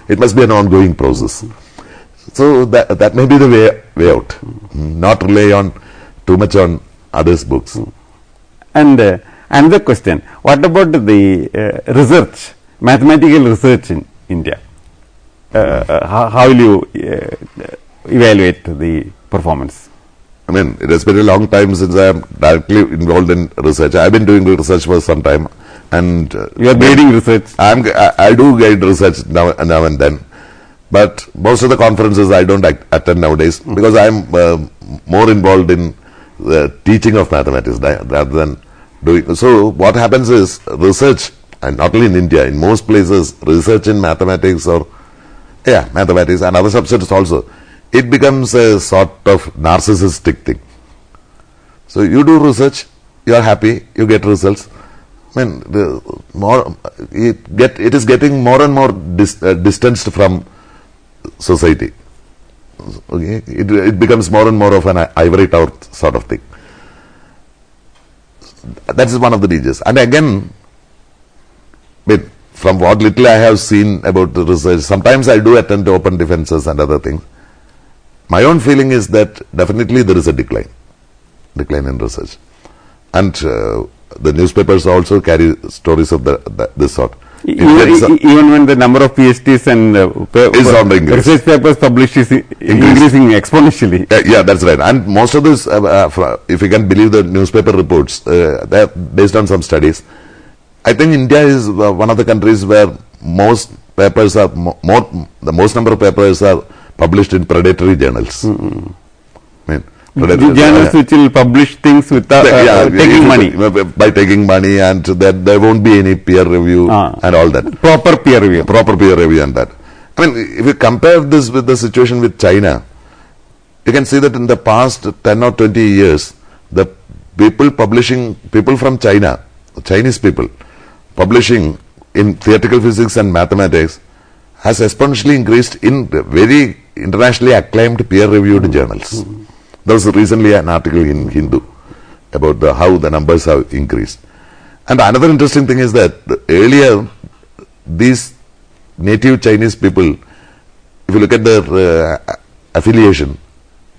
it must be an ongoing process. So that may be the way out. Not rely on too much on others' books. And another question, what about the research, mathematical research in India? How will you evaluate the performance? I mean, it has been a long time since I am directly involved in research. I have been doing research for some time, and you are guiding research. I do guide research now and then, but most of the conferences I don't attend nowadays because I am more involved in the teaching of mathematics rather than doing. So what happens is research, and not only in India, in most places, research in mathematics or mathematics and other subjects also, it becomes a sort of narcissistic thing. So you do research, you are happy, you get results. I mean, it is getting more and more distanced from society. Okay, it becomes more and more of an ivory tower sort of thing. That is one of the dangers. And again, from what little I have seen about the research, sometimes I do attend open defenses and other things. My own feeling is that definitely there is a decline in research. And the newspapers also carry stories of this sort. Even when the number of PhDs and is on the increase. Research papers published is increasing exponentially. Yeah, that's right. And most of this, if you can believe the newspaper reports, they are based on some studies. I think India is one of the countries where most papers are the most number of papers are published in predatory journals. I mean, the journals which will publish things without taking money. By taking money, and that there won't be any peer review and all that. Proper peer review. Proper peer review and that. I mean, if you compare this with the situation with China, you can see that in the past 10 or 20 years, the people from China, Chinese people, publishing in theoretical physics and mathematics has exponentially increased in very internationally acclaimed peer-reviewed journals. There was recently an article in Hindu about how the numbers have increased. And another interesting thing is that earlier, these native Chinese people, if you look at their affiliation,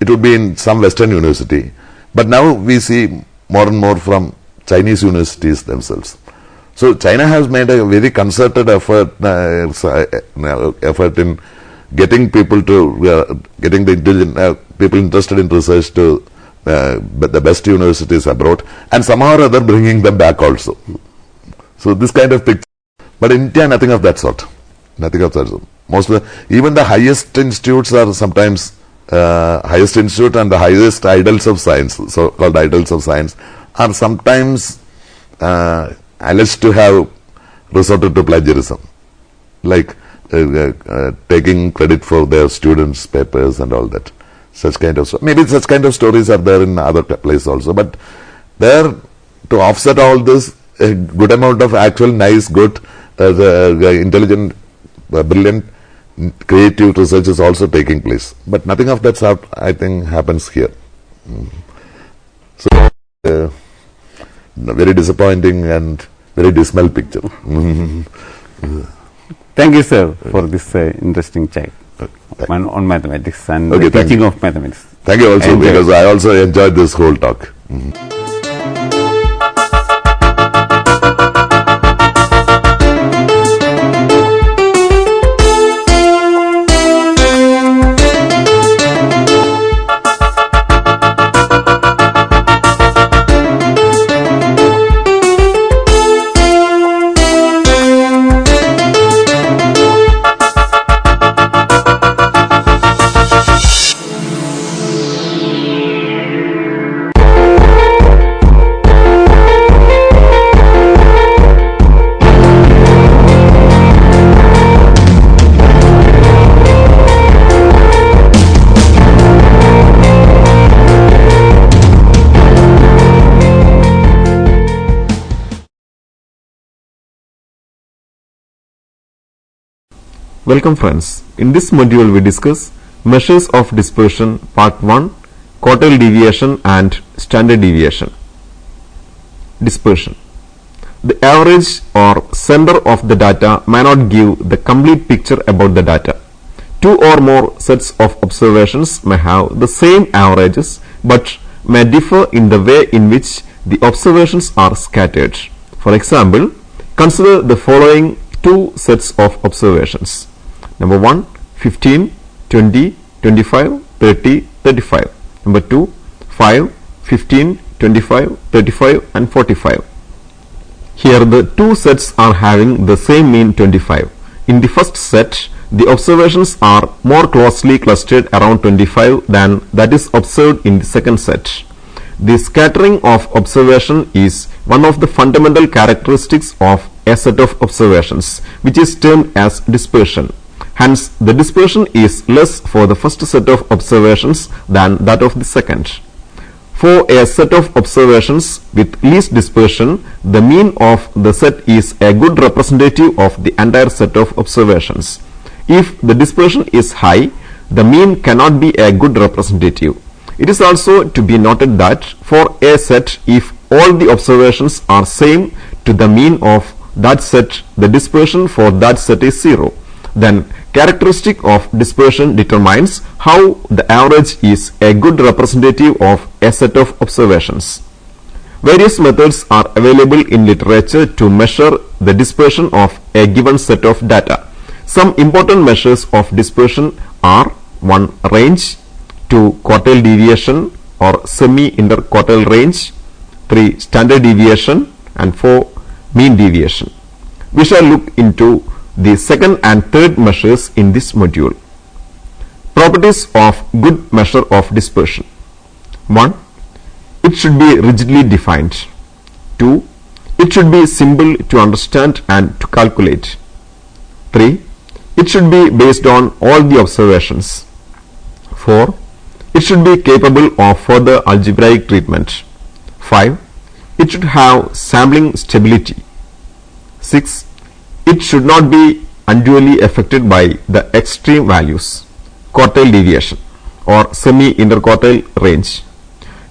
it would be in some Western university. But now we see more and more from Chinese universities themselves. So China has made a very concerted effort in getting people to getting the intelligent people interested in research to the best universities abroad, and somehow or other bringing them back also. So this kind of picture. But in India, nothing of that sort. Nothing of that sort. Most of even the highest institutes are sometimes highest institute and the highest idols of science, so-called idols of science, are sometimes alleged to have resorted to plagiarism, like taking credit for their students' papers and all that. Such kind of maybe such kind of stories are there in other places also, but there to offset all this, a good amount of actual nice, good, intelligent, brilliant, creative research is also taking place. But nothing of that sort, I think, happens here. So, very disappointing and very dismal picture. Thank you, sir, for this interesting chat on mathematics and teaching of mathematics. Thank you also, because I also enjoyed this whole talk. Welcome friends, in this module we discuss measures of dispersion part 1, quartile deviation and standard deviation. Dispersion. The average or center of the data may not give the complete picture about the data. Two or more sets of observations may have the same averages, but may differ in the way in which the observations are scattered. For example, consider the following two sets of observations. Number 1, 15, 20, 25, 30, 35. Number 2, 5, 15, 25, 35 and 45. Here the two sets are having the same mean 25. In the first set, the observations are more closely clustered around 25 than that is observed in the second set. The scattering of observation is one of the fundamental characteristics of a set of observations, which is termed as dispersion. Hence, the dispersion is less for the first set of observations than that of the second. For a set of observations with least dispersion, the mean of the set is a good representative of the entire set of observations. If the dispersion is high, the mean cannot be a good representative. It is also to be noted that for a set, if all the observations are same to the mean of that set, the dispersion for that set is 0. Then characteristic of dispersion determines how the average is a good representative of a set of observations. Various methods are available in literature to measure the dispersion of a given set of data. Some important measures of dispersion are 1. Range, 2. Quartile deviation or semi-interquartile range, 3. Standard deviation and 4. Mean deviation. We shall look into the second and third measures in this module. Properties of good measure of dispersion. 1. It should be rigidly defined. 2. It should be simple to understand and to calculate. 3. It should be based on all the observations. 4. It should be capable of further algebraic treatment. 5. It should have sampling stability. 6. It should not be unduly affected by the extreme values. Quartile deviation or semi-interquartile range.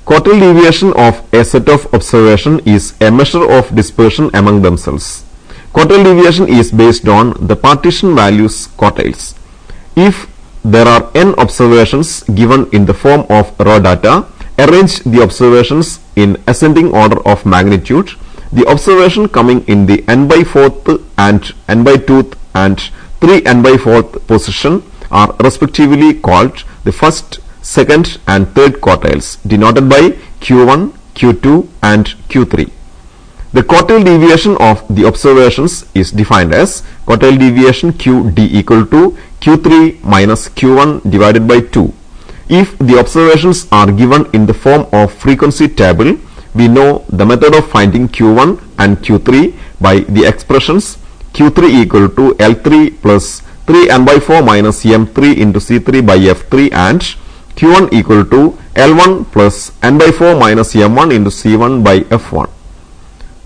Quartile deviation of a set of observation is a measure of dispersion among themselves. Quartile deviation is based on the partition values quartiles. If there are n observations given in the form of raw data, arrange the observations in ascending order of magnitude. The observation coming in the n by 4th and n by 2th and 3 n by 4th position are respectively called the first, second and third quartiles, denoted by Q1, Q2 and Q3. The quartile deviation of the observations is defined as quartile deviation QD equal to Q3 minus Q1 divided by 2. If the observations are given in the form of frequency table, we know the method of finding Q1 and Q3 by the expressions Q3 equal to L3 plus 3n by 4 minus M3 into C3 by F3 and Q1 equal to L1 plus n by 4 minus M1 into C1 by F1.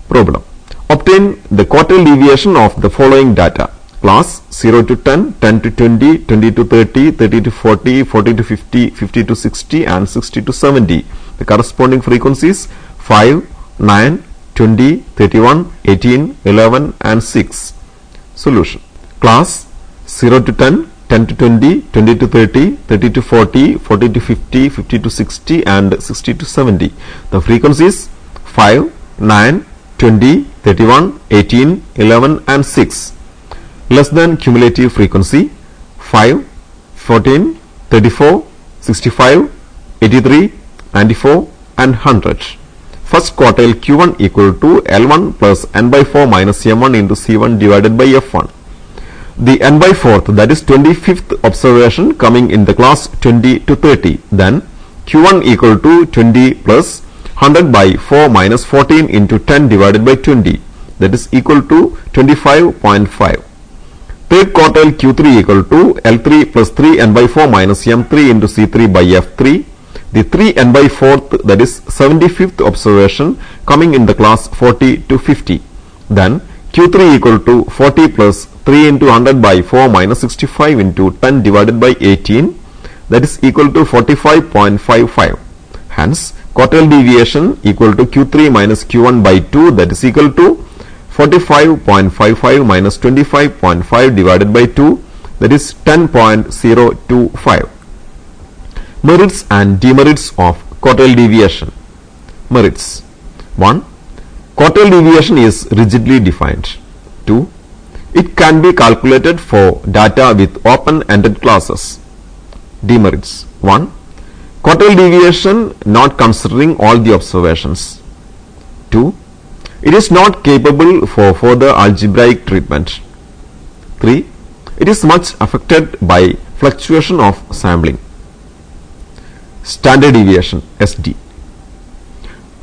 Problem. Obtain the quartile deviation of the following data: class 0 to 10, 10 to 20, 20 to 30, 30 to 40, 40 to 50, 50 to 60 and 60 to 70. The corresponding frequencies 5, 9, 20, 31, 18, 11 and 6. Solution. Class 0 to 10, 10 to 20, 20 to 30, 30 to 40, 40 to 50, 50 to 60 and 60 to 70. The frequencies 5, 9, 20, 31, 18, 11 and 6. Less than cumulative frequency 5, 14, 34, 65, 83, 94 and 100. First quartile Q1 equal to L1 plus n by 4 minus M1 into C1 divided by F1. The n by 4th, that is 25th observation coming in the class 20 to 30. Then Q1 equal to 20 plus 100 by 4 minus 14 into 10 divided by 20, that is equal to 25.5. Third quartile Q3 equal to L3 plus 3n by 4 minus M3 into C3 by F3. The 3n by 4th, that is 75th observation coming in the class 40 to 50. Then Q3 equal to 40 plus 3 into 100 by 4 minus 65 into 10 divided by 18, that is equal to 45.55. Hence, quartile deviation equal to Q3 minus Q1 by 2, that is equal to 45.55 minus 25.5 divided by 2, that is 10.025. Merits and demerits of quartile deviation. Merits: 1. Quartile deviation is rigidly defined. 2. It can be calculated for data with open-ended classes. Demerits: 1. Quartile deviation not considering all the observations. 2. It is not capable for further algebraic treatment. 3. It is much affected by fluctuation of sampling. Standard deviation (SD).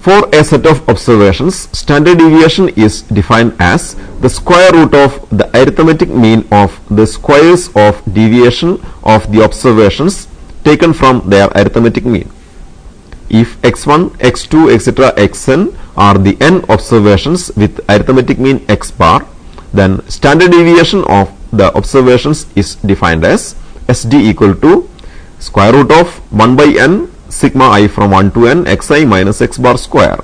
For a set of observations, standard deviation is defined as the square root of the arithmetic mean of the squares of deviation of the observations taken from their arithmetic mean. If x1, x2, etc. xn are the n observations with arithmetic mean x bar, then standard deviation of the observations is defined as SD equal to square root of 1 by n sigma I from 1 to n xi minus x bar square.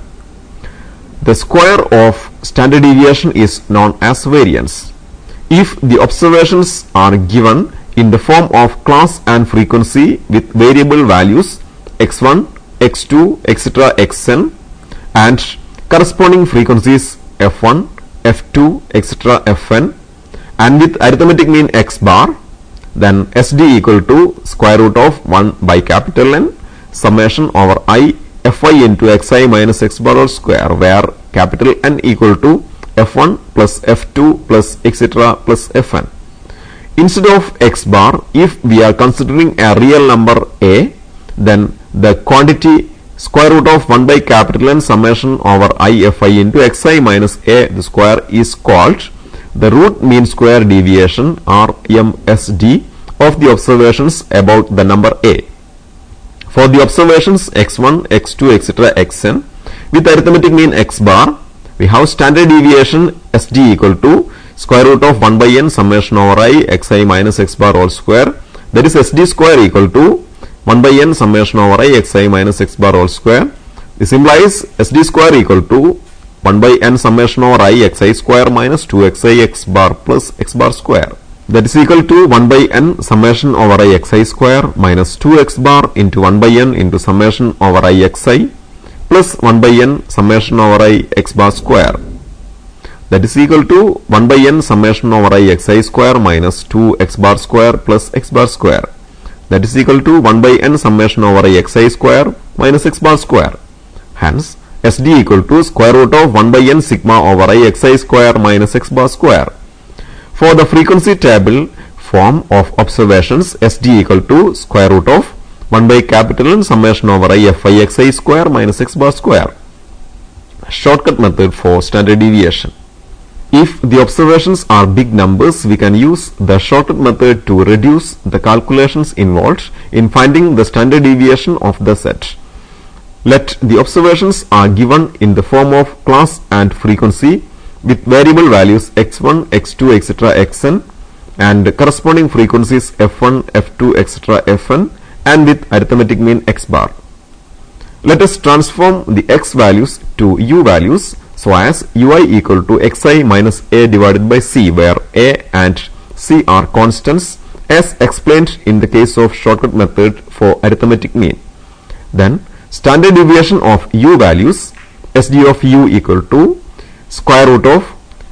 The square of standard deviation is known as variance. If the observations are given in the form of class and frequency with variable values x1, x2, etc. xn and corresponding frequencies f1, f2, etc. fn and with arithmetic mean x bar, then SD equal to square root of 1 by capital N summation over I fi into xi minus x bar whole square, where capital N equal to f1 plus f2 plus etc. plus fn. Instead of x bar, if we are considering a real number a, then the quantity square root of 1 by capital N summation over I fi into xi minus a the square is called the root mean square deviation RMSD of the observations about the number a. For the observations x1, x2, etc. xn with arithmetic mean x bar, we have standard deviation SD equal to square root of 1 by n summation over I xi minus x bar whole square, that is SD square equal to 1 by n summation over I xi minus x bar whole square. This implies SD square equal to 1 by n summation over I xi square minus 2xi x bar plus x bar square, that is equal to 1 by n summation over I xi square minus 2x bar into 1 by n into summation over I xi plus 1 by n summation over I x bar square, that is equal to 1 by n summation over I xi square minus 2 x bar square plus x bar square, that is equal to 1 by n summation over I xi square minus x bar square. Hence, SD equal to square root of 1 by n sigma over I xi square minus x bar square. For the frequency table form of observations, SD equal to square root of 1 by capital N summation over I fi xi square minus x bar square. Shortcut method for standard deviation. If the observations are big numbers, we can use the shortcut method to reduce the calculations involved in finding the standard deviation of the set. Let the observations are given in the form of class and frequency with variable values x1, x2, etc. xn and corresponding frequencies f1, f2, etc. fn and with arithmetic mean x bar. Let us transform the x values to u values so as ui equal to xi minus a divided by c, where a and c are constants as explained in the case of shortcut method for arithmetic mean. Then standard deviation of u values SD of u equal to square root of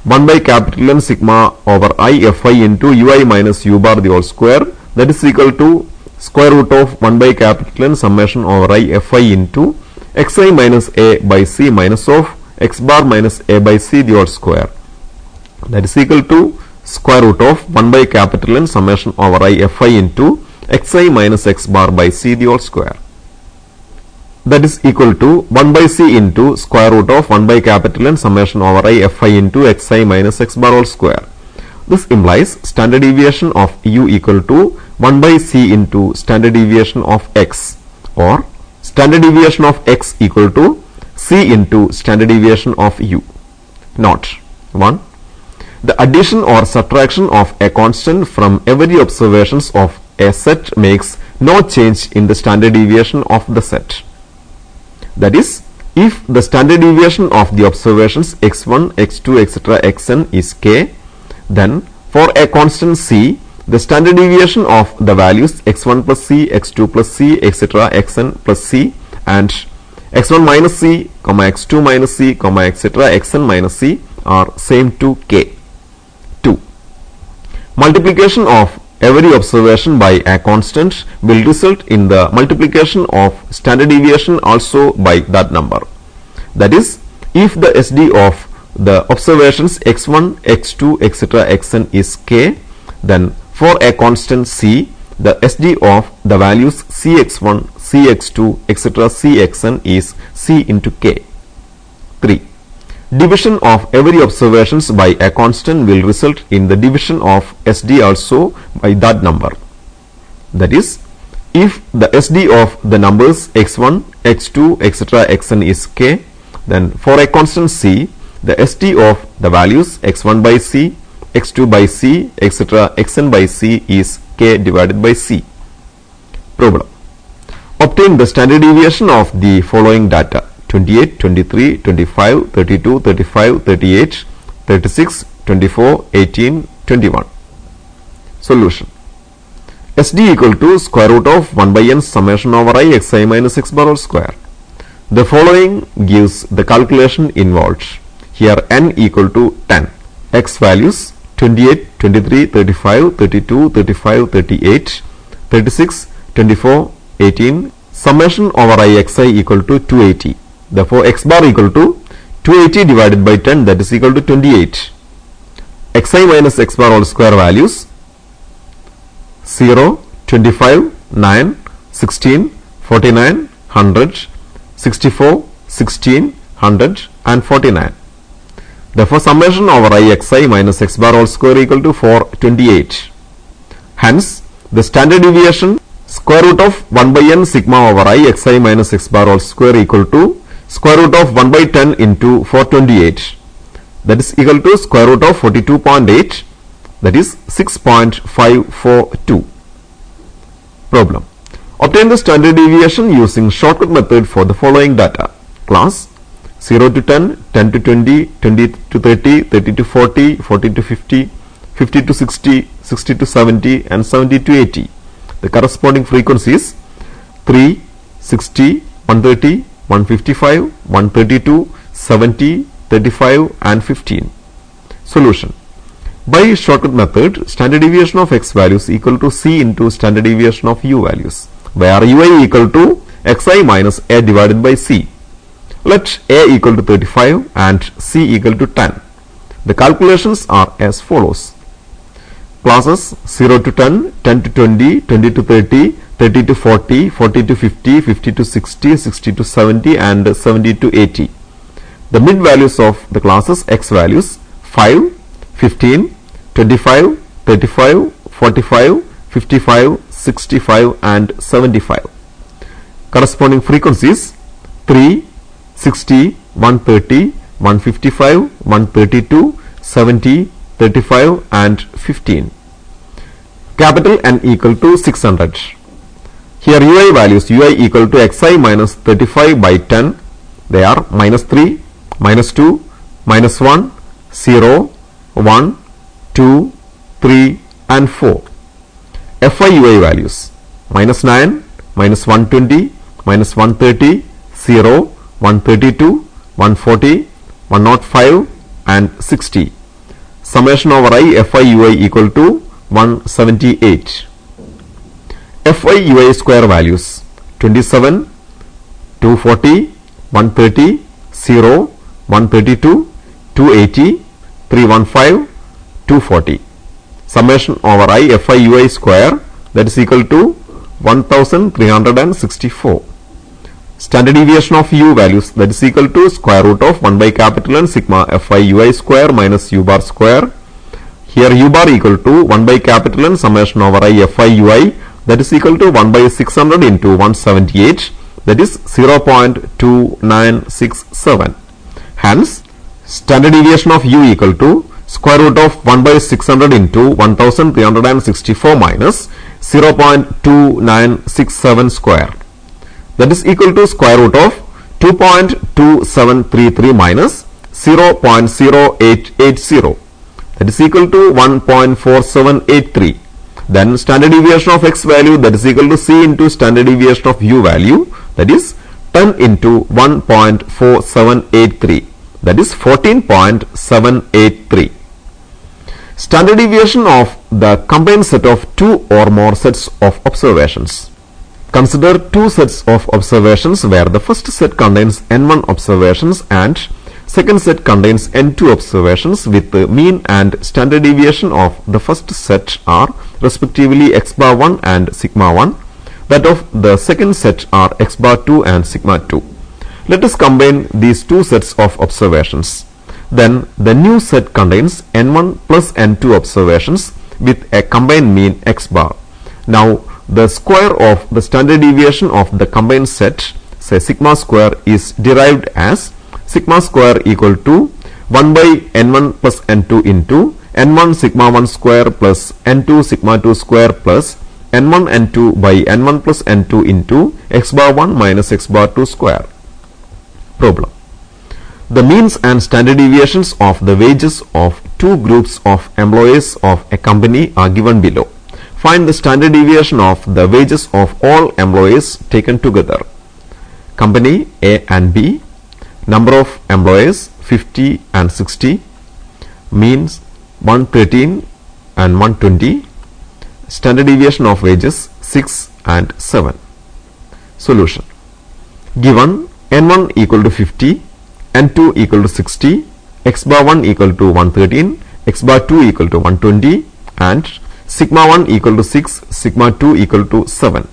1 by capital N sigma over I fi into ui minus u bar the whole square, that is equal to square root of 1 by capital N summation over I fi into xi minus a by c minus of x bar minus a by c the whole square, that is equal to square root of 1 by capital N summation over I fi into xi minus x bar by c the whole square, that is equal to 1 by c into square root of 1 by capital N summation over I fi into xi minus x bar whole square. This implies standard deviation of u equal to 1 by c into standard deviation of x, or standard deviation of x equal to c into standard deviation of u. Note 1. The addition or subtraction of a constant from every observations of a set makes no change in the standard deviation of the set. That is, if the standard deviation of the observations x1, x2, etc. xn is k, then for a constant c, the standard deviation of the values x1 plus c, x2 plus c, etc. xn plus c and x1 minus c, x2 minus c, etc. xn minus c are same to k. 2. Multiplication of every observation by a constant will result in the multiplication of standard deviation also by that number. That is, if the SD of the observations x1, x2, etc. xn is k, then for a constant c, the SD of the values cx1, cx2, etc. cxn is c into k. 3. Division of every observations by a constant will result in the division of SD also by that number. That is, if the SD of the numbers x1, x2, etc. xn is k, then for a constant c, the SD of the values x1 by c, x2 by c, etc. xn by c is k divided by c. Problem. Obtain the standard deviation of the following data: 28, 23, 25, 32, 35, 38, 36, 24, 18, 21. Solution. SD equal to square root of 1 by n summation over I xi minus x bar whole square. The following gives the calculation involved. Here n equal to 10. X values 28, 23, 35, 32, 35, 38, 36, 24, 18. Summation over I xi equal to 280. Therefore, x bar equal to 280 divided by 10, that is equal to 28. xi minus x bar whole square values 0, 25, 9, 16, 49, 100, 64, 16, 100 and 49. Therefore, summation over I xi minus x bar whole square equal to 428. Hence, the standard deviation square root of 1 by n sigma over I xi minus x bar whole square equal to square root of 1 by 10 into 428. That is equal to square root of 42.8, that is 6.542. Problem. Obtain the standard deviation using shortcut method for the following data. Class 0 to 10, 10 to 20, 20 to 30, 30 to 40, 40 to 50, 50 to 60, 60 to 70 and 70 to 80. The corresponding frequencies 3, 60, 130, 155, 132, 70, 35 and 15. Solution. By shortcut method, standard deviation of x values equal to c into standard deviation of u values, where ui equal to xi minus a divided by c. Let a equal to 35 and c equal to 10. The calculations are as follows. Classes 0 to 10, 10 to 20, 20 to 30, 30 to 40, 40 to 50, 50 to 60, 60 to 70 and 70 to 80. The mid values of the classes x values 5, 15, 25, 35, 45, 55, 65 and 75. Corresponding frequencies 3, 60, 130, 155, 132, 70, 35 and 15. Capital N equal to 600. Here ui values ui equal to xi minus 35 by 10. They are minus 3, minus 2, minus 1, 0, 1, 2, 3 and 4. Fi ui values minus 9, minus 120, minus 130, 0, 132, 140, 105 and 60. Summation over I Fi ui equal to 178. Fi ui square values 27, 240, 130, 0, 132, 280, 315, 240. Summation over I Fi ui square, that is equal to 1364. Standard deviation of u values, that is equal to square root of 1 by capital N sigma Fi ui square minus u bar square. Here u bar equal to 1 by capital N summation over I Fi ui, that is equal to 1 by 600 into 178, that is 0.2967. Hence, standard deviation of u equal to square root of 1 by 600 into 1364 minus 0.2967 square. That is equal to square root of 2.2733 minus 0.0880. That is equal to 1.4783. Then standard deviation of x value, that is equal to c into standard deviation of u value, that is 10 into 1.4783, that is 14.783. Standard deviation of the combined set of two or more sets of observations. Consider two sets of observations where the first set contains n1 observations and second set contains n2 observations with the mean and standard deviation of the first set are respectively x bar 1 and sigma 1. That of the second set are x bar 2 and sigma 2. Let us combine these two sets of observations. Then the new set contains n1 plus n2 observations with a combined mean x bar. Now the square of the standard deviation of the combined set, say sigma square, is derived as sigma square equal to 1 by n1 plus n2 into n1 sigma 1 square plus n2 sigma 2 square plus n1 n2 by n1 plus n2 into x bar 1 minus x bar 2 square. Problem. The means and standard deviations of the wages of two groups of employees of a company are given below. Find the standard deviation of the wages of all employees taken together. Company A and B, number of employees 50 and 60, means 113 and 120, standard deviation of wages 6 and 7. Solution. Given n1 equal to 50, n2 equal to 60, x bar 1 equal to 113, x bar 2 equal to 120 and sigma 1 equal to 6, sigma 2 equal to 7.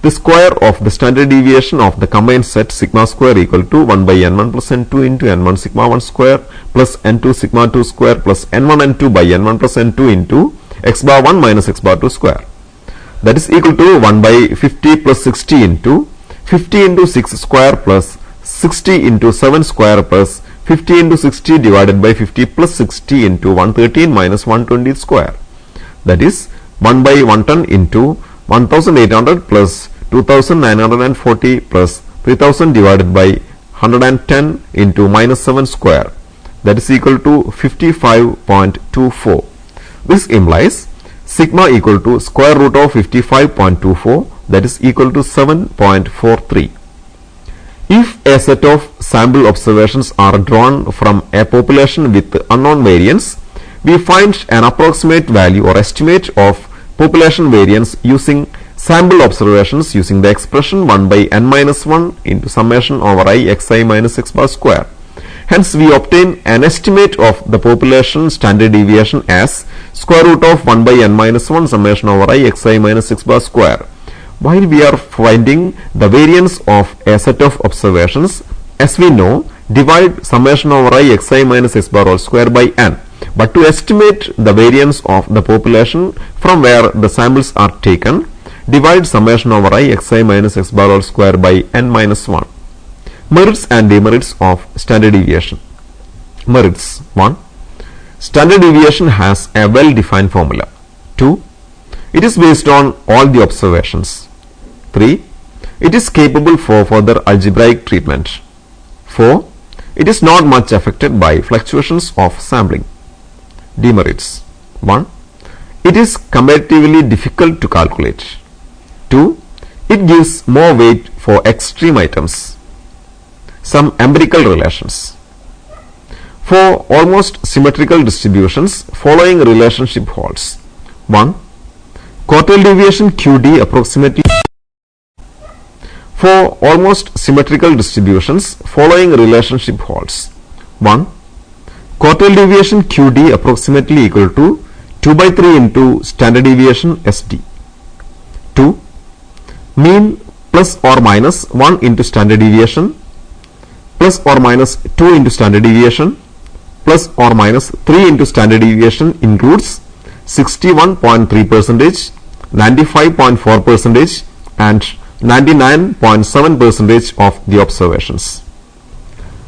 The square of the standard deviation of the combined set sigma square equal to 1 by n1 plus n2 into n1 sigma 1 square plus n2 sigma 2 square plus n1 n2 by n1 plus n2 into x bar 1 minus x bar 2 square. That is equal to 1 by 50 plus 60 into 50 into 6 square plus 60 into 7 square plus 50 into 60 divided by 50 plus 60 into 113 minus 120 square. That is 1 by 110 into 1800 plus 2940 plus 3000 divided by 110 into minus 7 square. That is equal to 55.24. This implies sigma equal to square root of 55.24, that is equal to 7.43. If a set of sample observations are drawn from a population with unknown variance, we find an approximate value or estimate of population variance using sample observations using the expression 1 by n minus 1 into summation over I xi minus x bar square. Hence, we obtain an estimate of the population standard deviation as square root of 1 by n minus 1 summation over I xi minus x bar square. While we are finding the variance of a set of observations, as we know, divide summation over I xi minus x bar whole square by n. But to estimate the variance of the population from where the samples are taken, divide summation over I xi minus x bar whole square by n minus 1. Merits and demerits of standard deviation. Merits. 1. Standard deviation has a well-defined formula. 2. It is based on all the observations. 3. It is capable for further algebraic treatment. 4. It is not much affected by fluctuations of sampling. Demerits. 1. It is comparatively difficult to calculate. 2. It gives more weight for extreme items. Some empirical relations. For almost symmetrical distributions, following relationship holds. 1. Quartile deviation QD approximately. For almost symmetrical distributions, following relationship holds. 1. Quartile deviation QD approximately equal to 2 by 3 into standard deviation SD. 2. Mean plus or minus 1 into standard deviation plus or minus 2 into standard deviation plus or minus 3 into standard deviation includes 61.3 percentage, 95.4 percentage and 99.7 percentage of the observations.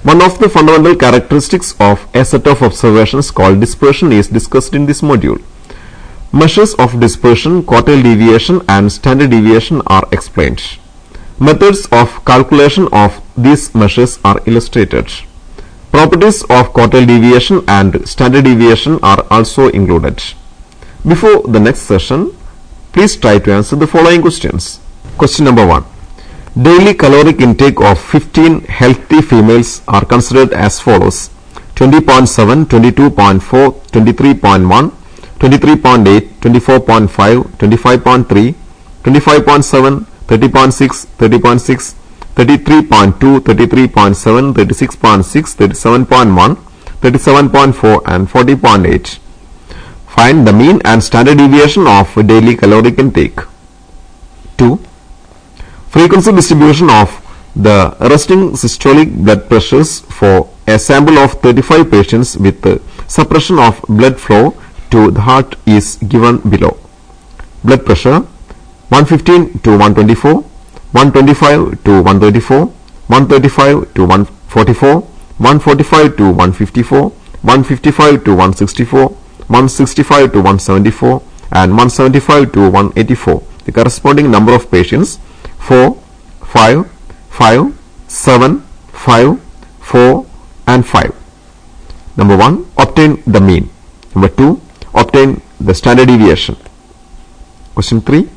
One of the fundamental characteristics of a set of observations called dispersion is discussed in this module. Measures of dispersion, quartile deviation and standard deviation are explained. Methods of calculation of these measures are illustrated. Properties of quartile deviation and standard deviation are also included. Before the next session, please try to answer the following questions. Question number 1. Daily caloric intake of 15 healthy females are considered as follows: 20.7, 22.4, 23.1, 23.8, 24.5, 25.3, 25.7, 30.6, 30.6, 33.2, 33.7, 36.6, 37.1, 37.4 and 40.8. Find the mean and standard deviation of daily caloric intake. 2. Frequency distribution of the resting systolic blood pressures for a sample of 35 patients with suppression of blood flow to the heart is given below. Blood pressure 115 to 124, 125 to 134, 135 to 144, 145 to 154, 155 to 164, 165 to 174 and 175 to 184. The corresponding number of patients 4, 5, 5, 7, 5, 4 and 5. Number 1, obtain the mean. Number 2, obtain the standard deviation. Question 3.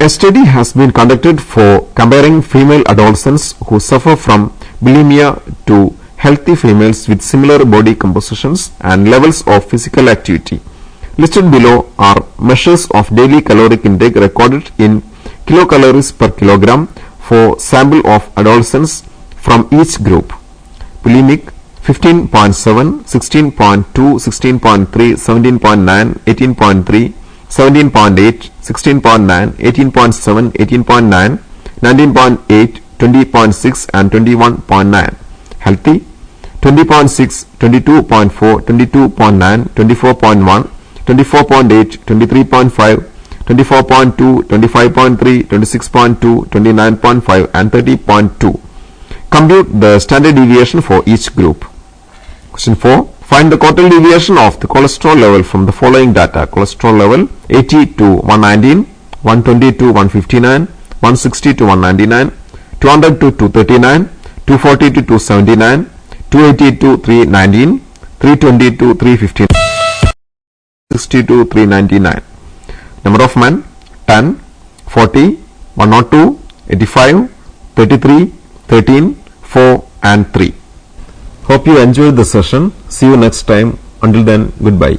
A study has been conducted for comparing female adolescents who suffer from bulimia to healthy females with similar body compositions and levels of physical activity. Listed below are measures of daily caloric intake recorded in kilocalories per kilogram for sample of adolescents from each group. Bulimic 15.7, 16.2, 16.3, 17.9, 18.3, 17.8, 16.9, 18.7, 18.9, 19.8, 20.6 and 21.9. Healthy 20.6, 22.4, 22.9, 24.1, 24.8, 23.5, 24.2, 25.3, 26.2, 29.5 and 30.2. Compute the standard deviation for each group. Question 4. Find the quartile deviation of the cholesterol level from the following data. Cholesterol level 80 to 119, 120 to 159, 160 to 199, 200 to 239, 240 to 279, 280 to 319, 320 to 315, 60 to 399. Number of men 10, 40, 102, 85, 33, 13, 4 and 3. Hope you enjoyed the session. See you next time. Until then, goodbye.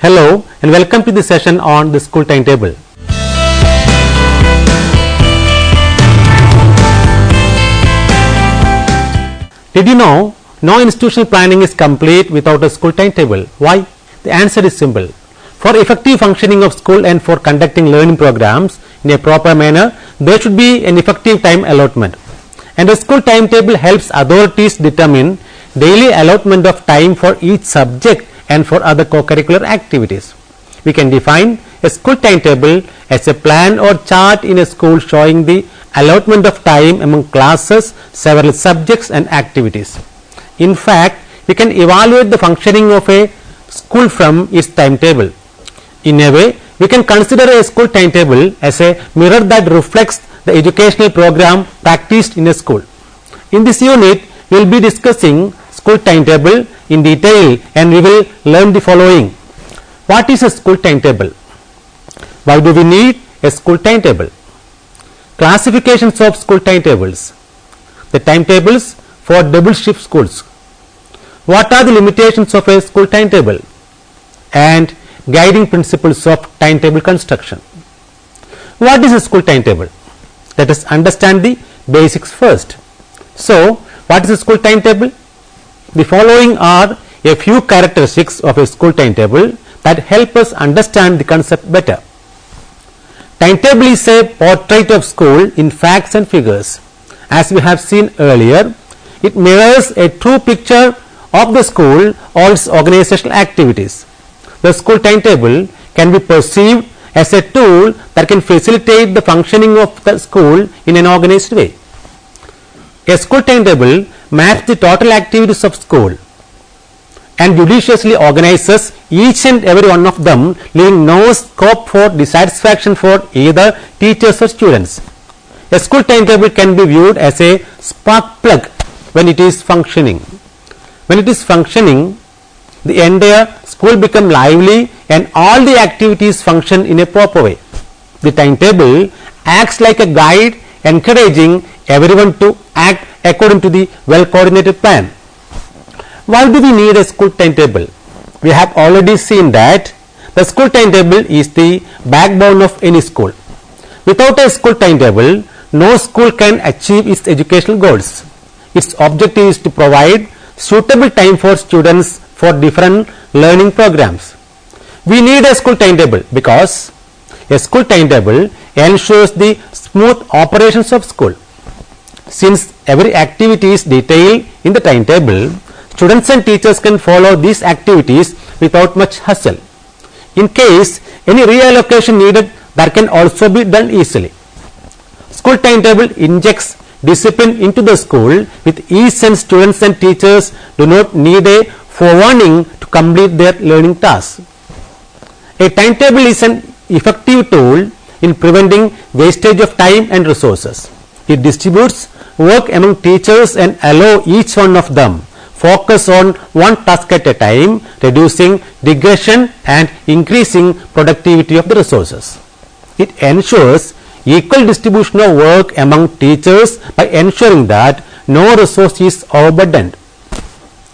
Hello and welcome to the session on the school timetable. Did you know no institutional planning is complete without a school timetable? Why? The answer is simple. For effective functioning of school and for conducting learning programs in a proper manner, there should be an effective time allotment. And a school timetable helps authorities determine daily allotment of time for each subject and for other co-curricular activities. We can define a school timetable as a plan or chart in a school showing the allotment of time among classes, several subjects and activities. In fact, we can evaluate the functioning of a school from its timetable. In a way, we can consider a school timetable as a mirror that reflects the educational program practiced in a school. In this unit, we will be discussing school timetable in detail and we will learn the following. What is a school timetable? Why do we need a school timetable? Classifications of school timetables. The timetables for double shift schools. What are the limitations of a school timetable? And guiding principles of timetable construction. What is a school timetable? Let us understand the basics first. So, what is a school timetable? The following are a few characteristics of a school timetable that help us understand the concept better. Timetable is a portrait of school in facts and figures. As we have seen earlier, It mirrors a true picture of the school or its organizational activities. The school timetable can be perceived as a tool that can facilitate the functioning of the school in an organized way. A school timetable maps the total activities of school and judiciously organizes each and every one of them, leaving no scope for dissatisfaction for either teachers or students. A school timetable can be viewed as a spark plug when it is functioning. When it is functioning, the entire school becomes lively and all the activities function in a proper way. The timetable acts like a guide, encouraging everyone to act according to the well coordinated plan. Why do we need a school timetable? We have already seen that the school timetable is the backbone of any school. Without a school timetable, no school can achieve its educational goals. Its objective is to provide suitable time for students for different learning programs. We need a school timetable because a school timetable ensures the smooth operations of school. Since every activity is detailed in the timetable, students and teachers can follow these activities without much hassle. In case any reallocation needed, that can also be done easily. School timetable injects discipline into the school with ease, and students and teachers do not need a forewarning to complete their learning tasks. A timetable is an effective tool in preventing wastage of time and resources. It distributes work among teachers and allow each one of them focus on one task at a time, reducing digression and increasing productivity of the resources. It ensures equal distribution of work among teachers by ensuring that no resource is overburdened.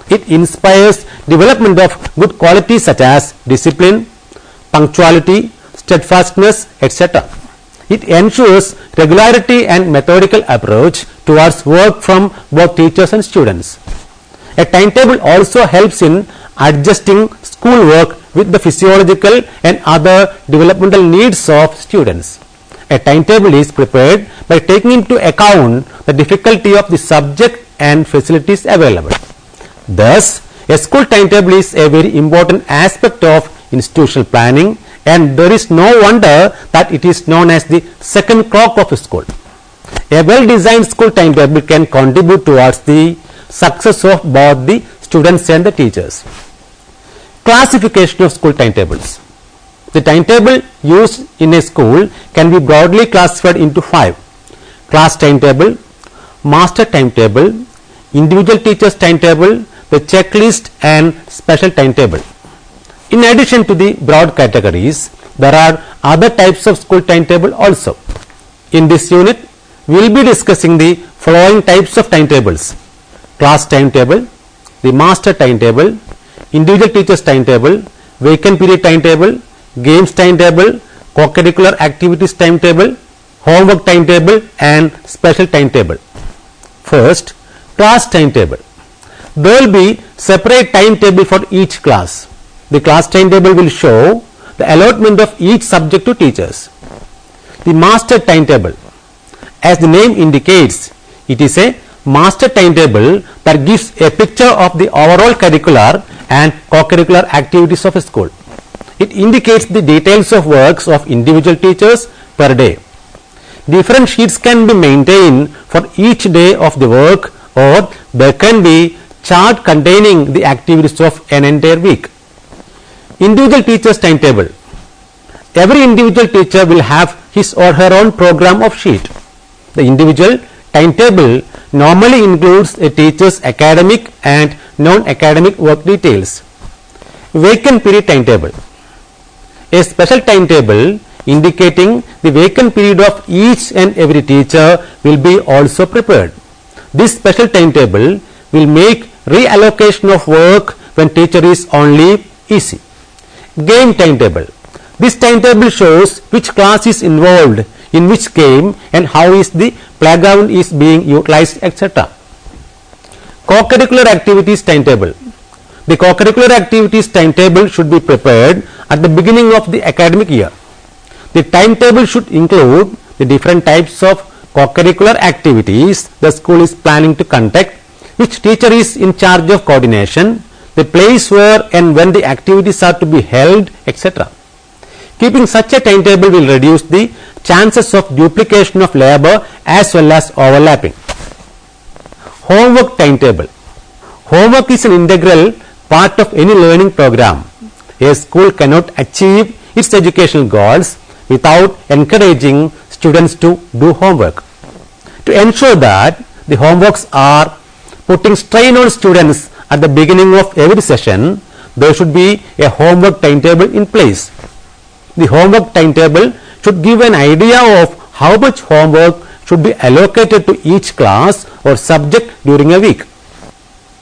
It inspires development of good qualities such as discipline, punctuality, steadfastness, etc. It ensures regularity and methodical approach towards work from both teachers and students. A timetable also helps in adjusting school work with the physiological and other developmental needs of students. A timetable is prepared by taking into account the difficulty of the subject and facilities available. Thus, a school timetable is a very important aspect of institutional planning, and there is no wonder that it is known as the second clock of a school. A well-designed school timetable can contribute towards the success of both the students and the teachers. Classification of school timetables. The timetable used in a school can be broadly classified into 5: class timetable, master timetable, individual teachers timetable, the checklist, and special timetable. In addition to the broad categories, there are other types of school timetable also. In this unit, we will be discussing the following types of timetables: class timetable, the master timetable, individual teachers timetable, vacant period timetable, games timetable, co-curricular activities timetable, homework timetable, and special timetable. First, class timetable. There will be separate timetable for each class. The class timetable will show the allotment of each subject to teachers. The master timetable, as the name indicates, it is a master timetable that gives a picture of the overall curricular and co-curricular activities of a school. It indicates the details of works of individual teachers per day. Different sheets can be maintained for each day of the work, or there can be chart containing the activities of an entire week. Individual teachers timetable. Every individual teacher will have his or her own program of sheet. The individual timetable normally includes a teacher's academic and non-academic work details. Vacant period timetable. A special timetable indicating the vacant period of each and every teacher will be also prepared. This special timetable will make reallocation of work when teacher is on leave easy. Game timetable. This timetable shows which class is involved in which game and how is the playground is being utilized, etc. Co-curricular activities timetable. The co-curricular activities timetable should be prepared at the beginning of the academic year. The timetable should include the different types of co-curricular activities the school is planning to conduct, which teacher is in charge of coordination, the place where and when the activities are to be held, etc. Keeping such a timetable will reduce the chances of duplication of labor as well as overlapping. Homework timetable. Homework is an integral part of any learning program. A school cannot achieve its educational goals without encouraging students to do homework. To ensure that the homeworks are putting strain on students at the beginning of every session, there should be a homework timetable in place. The homework timetable should give an idea of how much homework should be allocated to each class or subject during a week.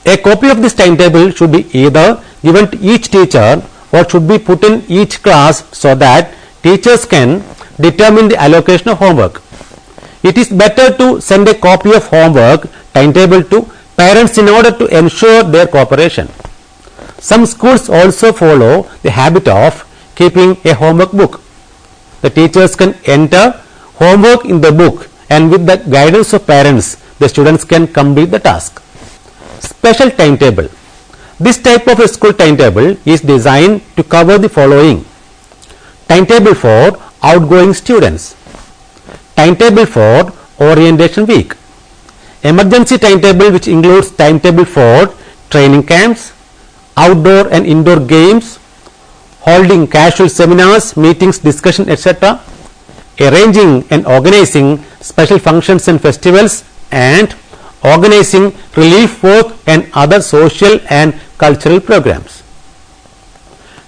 A copy of this timetable should be either given to each teacher or should be put in each class so that teachers can determine the allocation of homework. It is better to send a copy of homework timetable to parents in order to ensure their cooperation. Some schools also follow the habit of keeping a homework book. The teachers can enter homework in the book, and with the guidance of parents, the students can complete the task. Special timetable. This type of a school timetable is designed to cover the following: timetable for outgoing students, timetable for orientation week, emergency timetable which includes timetable for training camps, outdoor and indoor games, holding casual seminars, meetings, discussion, etc., arranging and organizing special functions and festivals, and organizing relief work and other social and cultural programs.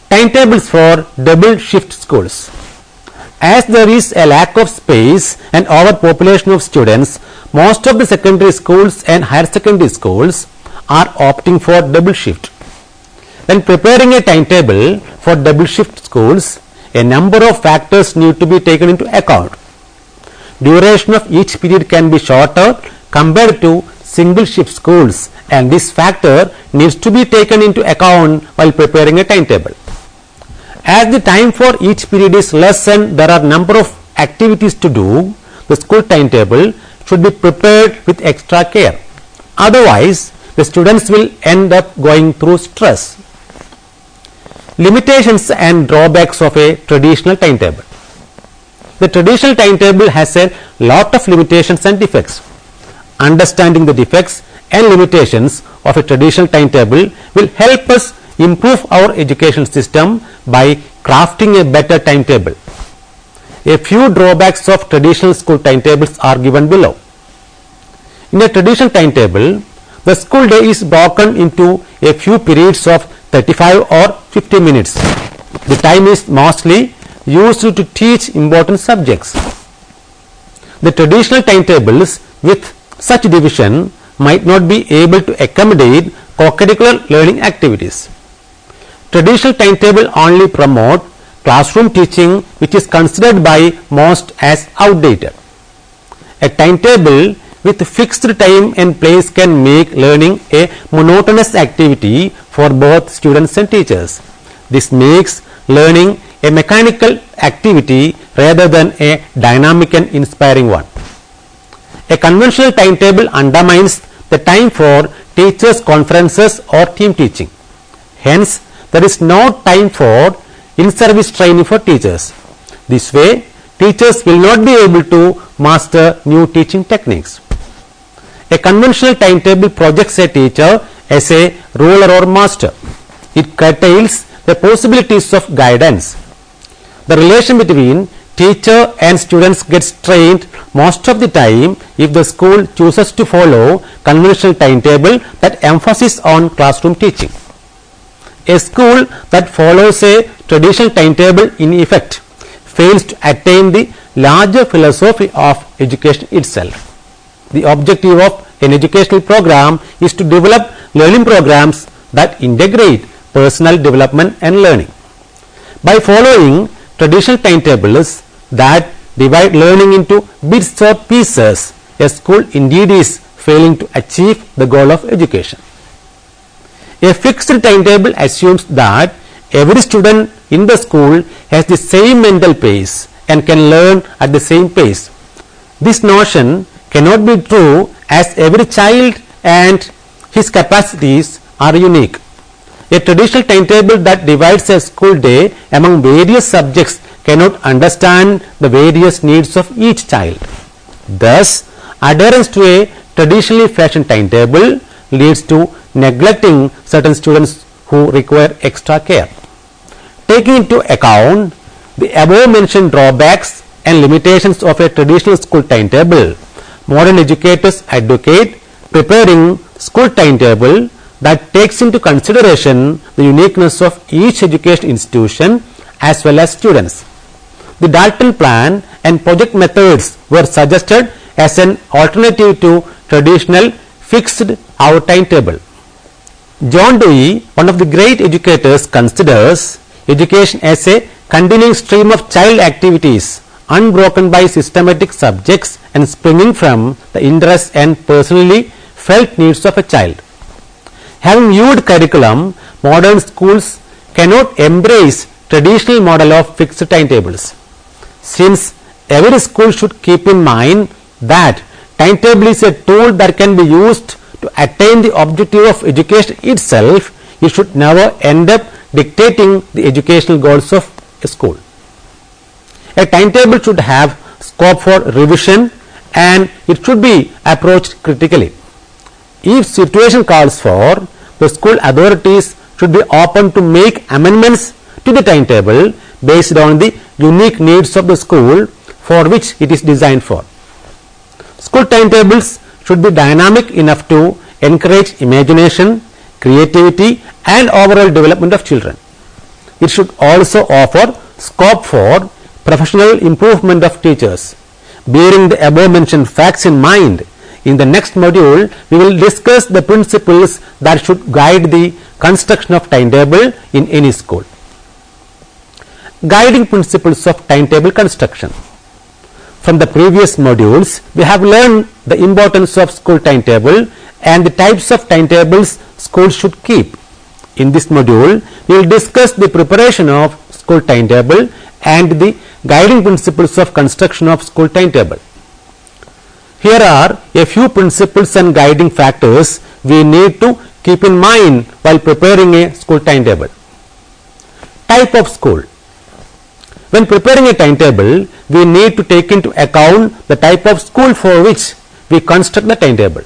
Timetables for double shift schools. As there is a lack of space and overpopulation of students, most of the secondary schools and higher secondary schools are opting for double shift. When preparing a timetable for double shift schools, a number of factors need to be taken into account. Duration of each period can be shorter compared to single shift schools, and this factor needs to be taken into account while preparing a timetable. As the time for each period is less and there are number of activities to do, the school timetable should be prepared with extra care. Otherwise, the students will end up going through stress. Limitations and drawbacks of a traditional timetable. The traditional timetable has a lot of limitations and defects. Understanding the defects and limitations of a traditional timetable will help us improve our education system by crafting a better timetable. A few drawbacks of traditional school timetables are given below. In a traditional timetable, the school day is broken into a few periods of 35 or 50 minutes. The time is mostly used to teach important subjects. The traditional timetables with such division might not be able to accommodate co-curricular learning activities. Traditional timetable only promote classroom teaching, which is considered by most as outdated. A timetable with fixed time and place can make learning a monotonous activity for both students and teachers. This makes learning a mechanical activity rather than a dynamic and inspiring one. A conventional timetable undermines the time for teachers' conferences or team teaching. Hence, there is no time for in-service training for teachers. This way, teachers will not be able to master new teaching techniques. A conventional timetable projects a teacher as a ruler or master. It curtails the possibilities of guidance. The relation between teacher and students gets strained most of the time if the school chooses to follow conventional timetable that emphasis on classroom teaching. A school that follows a traditional timetable in effect fails to attain the larger philosophy of education itself. The objective of an educational program is to develop learning programs that integrate personal development and learning. By following traditional timetables that divide learning into bits or pieces, a school indeed is failing to achieve the goal of education. A fixed timetable assumes that every student in the school has the same mental pace and can learn at the same pace. This notion cannot be true, as every child and his capacities are unique. A traditional timetable that divides a school day among various subjects cannot understand the various needs of each child. Thus, adherence to a traditionally fashioned timetable leads to neglecting certain students who require extra care. Taking into account the above mentioned drawbacks and limitations of a traditional school timetable, modern educators advocate preparing school timetable that takes into consideration the uniqueness of each education institution as well as students. The Dalton plan and project methods were suggested as an alternative to traditional fixed hour timetable. John Dewey, one of the great educators, considers education as a continuing stream of child activities unbroken by systematic subjects and springing from the interests and personally felt needs of a child. Having viewed curriculum, modern schools cannot embrace traditional model of fixed timetables. Since every school should keep in mind that timetable is a tool that can be used to attain the objective of education itself, it should never end up dictating the educational goals of a school. A timetable should have scope for revision and it should be approached critically. If situation calls for, the school authorities should be open to make amendments to the timetable based on the unique needs of the school for which it is designed for. School timetables should be dynamic enough to encourage imagination, creativity and overall development of children. It should also offer scope for professional improvement of teachers. Bearing the above mentioned facts in mind, in the next module we will discuss the principles that should guide the construction of timetable in any school. Guiding principles of timetable construction. From the previous modules, we have learned the importance of school timetable and the types of timetables schools should keep. In this module, we will discuss the preparation of school timetable and the guiding principles of construction of school timetable. Here are a few principles and guiding factors we need to keep in mind while preparing a school timetable. Type of school. When preparing a timetable, we need to take into account the type of school for which we construct the timetable.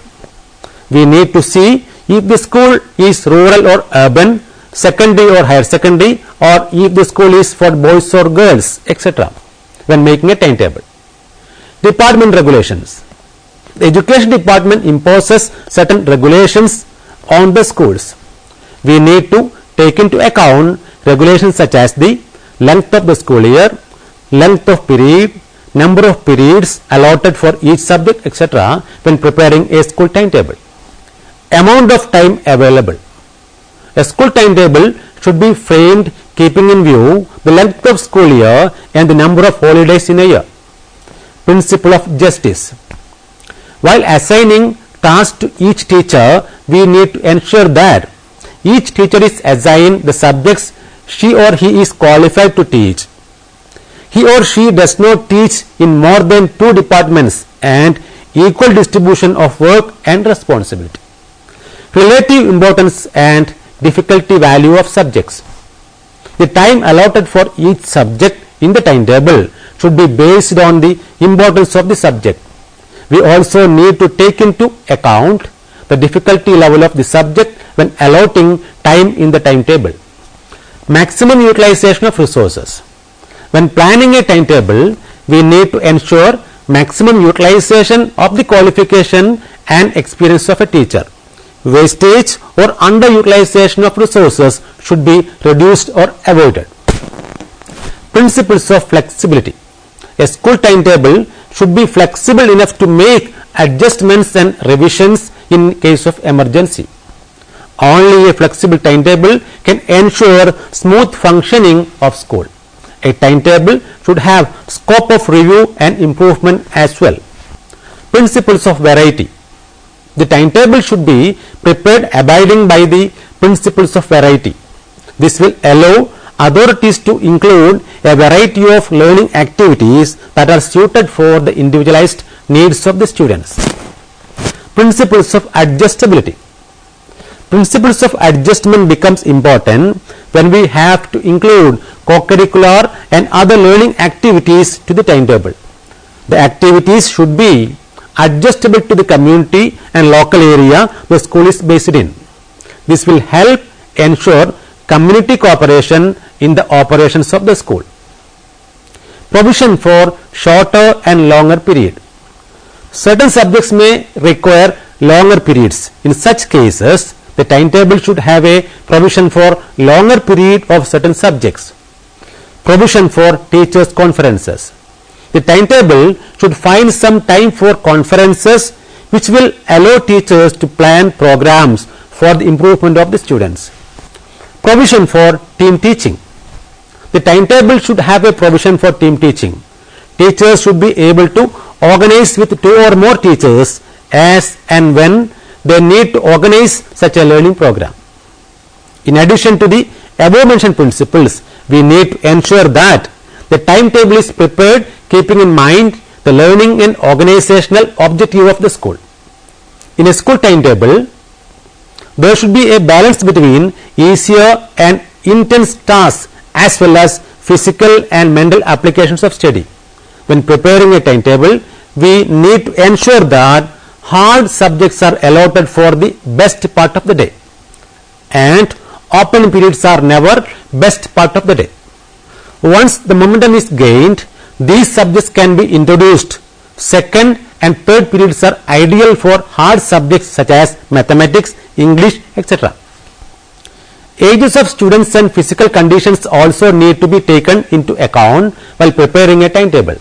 We need to see if the school is rural or urban, secondary or higher secondary, or if the school is for boys or girls, etc. when making a timetable. Department regulations. The education department imposes certain regulations on the schools. We need to take into account regulations such as the length of the school year, length of period, number of periods allotted for each subject, etc. when preparing a school timetable. Amount of time available. A school timetable should be framed keeping in view the length of school year and the number of holidays in a year. Principle of justice. While assigning tasks to each teacher, we need to ensure that each teacher is assigned the subjects she or he is qualified to teach. He or she does not teach in more than 2 departments and equal distribution of work and responsibility. Relative importance and difficulty value of subjects. The time allotted for each subject in the timetable should be based on the importance of the subject. We also need to take into account the difficulty level of the subject when allotting time in the timetable. Maximum utilization of resources. When planning a timetable, we need to ensure maximum utilization of the qualification and experience of a teacher. Wastage or underutilization of resources should be reduced or avoided. Principles of flexibility. A school timetable should be flexible enough to make adjustments and revisions in case of emergency. Only a flexible timetable can ensure smooth functioning of school. A timetable should have scope of review and improvement as well. Principles of variety. The timetable should be prepared abiding by the principles of variety. This will allow authorities to include a variety of learning activities that are suited for the individualized needs of the students. Principles of adjustability. principles of adjustment becomes important when we have to include co-curricular and other learning activities to the timetable. The activities should be adjustable to the community and local area the school is based in. This will help ensure community cooperation in the operations of the school. Provision for shorter and longer period. Certain subjects may require longer periods. In such cases, the timetable should have a provision for longer period of certain subjects. Provision for teachers' conferences. The timetable should find some time for conferences which will allow teachers to plan programs for the improvement of the students. Provision for team teaching. The timetable should have a provision for team teaching. Teachers should be able to organize with 2 or more teachers as and when they need to organize such a learning program. In addition to the above mentioned principles, we need to ensure that the timetable is prepared keeping in mind the learning and organizational objective of the school. In a school timetable, there should be a balance between easier and intense tasks as well as physical and mental applications of study. When preparing a timetable, we need to ensure that hard subjects are allotted for the best part of the day and open periods are never best part of the day. Once the momentum is gained, these subjects can be introduced. Second and third periods are ideal for hard subjects such as mathematics, English, etc. Ages of students and physical conditions also need to be taken into account while preparing a timetable.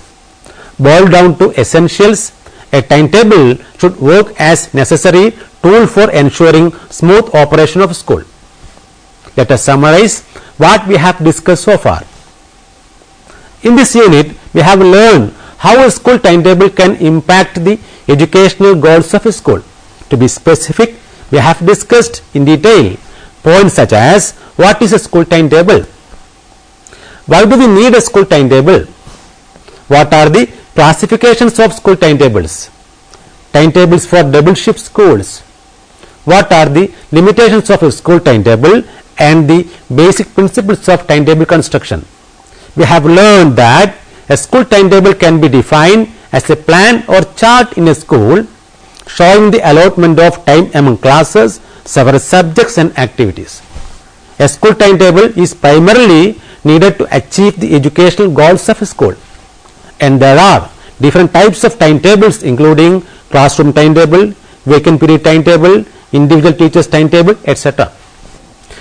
Boiled down to essentials, a timetable should work as necessary tool for ensuring smooth operation of school. Let us summarize what we have discussed so far. In this unit, we have learned how a school timetable can impact the educational goals of a school. To be specific, we have discussed in detail points such as what is a school timetable, why do we need a school timetable, what are the classifications of school timetables, timetables for double shift schools, what are the limitations of a school timetable and the basic principles of timetable construction. We have learned that a school timetable can be defined as a plan or chart in a school showing the allotment of time among classes, several subjects and activities. A school timetable is primarily needed to achieve the educational goals of a school, and there are different types of timetables including classroom timetable, vacant period timetable, individual teachers timetable, etc.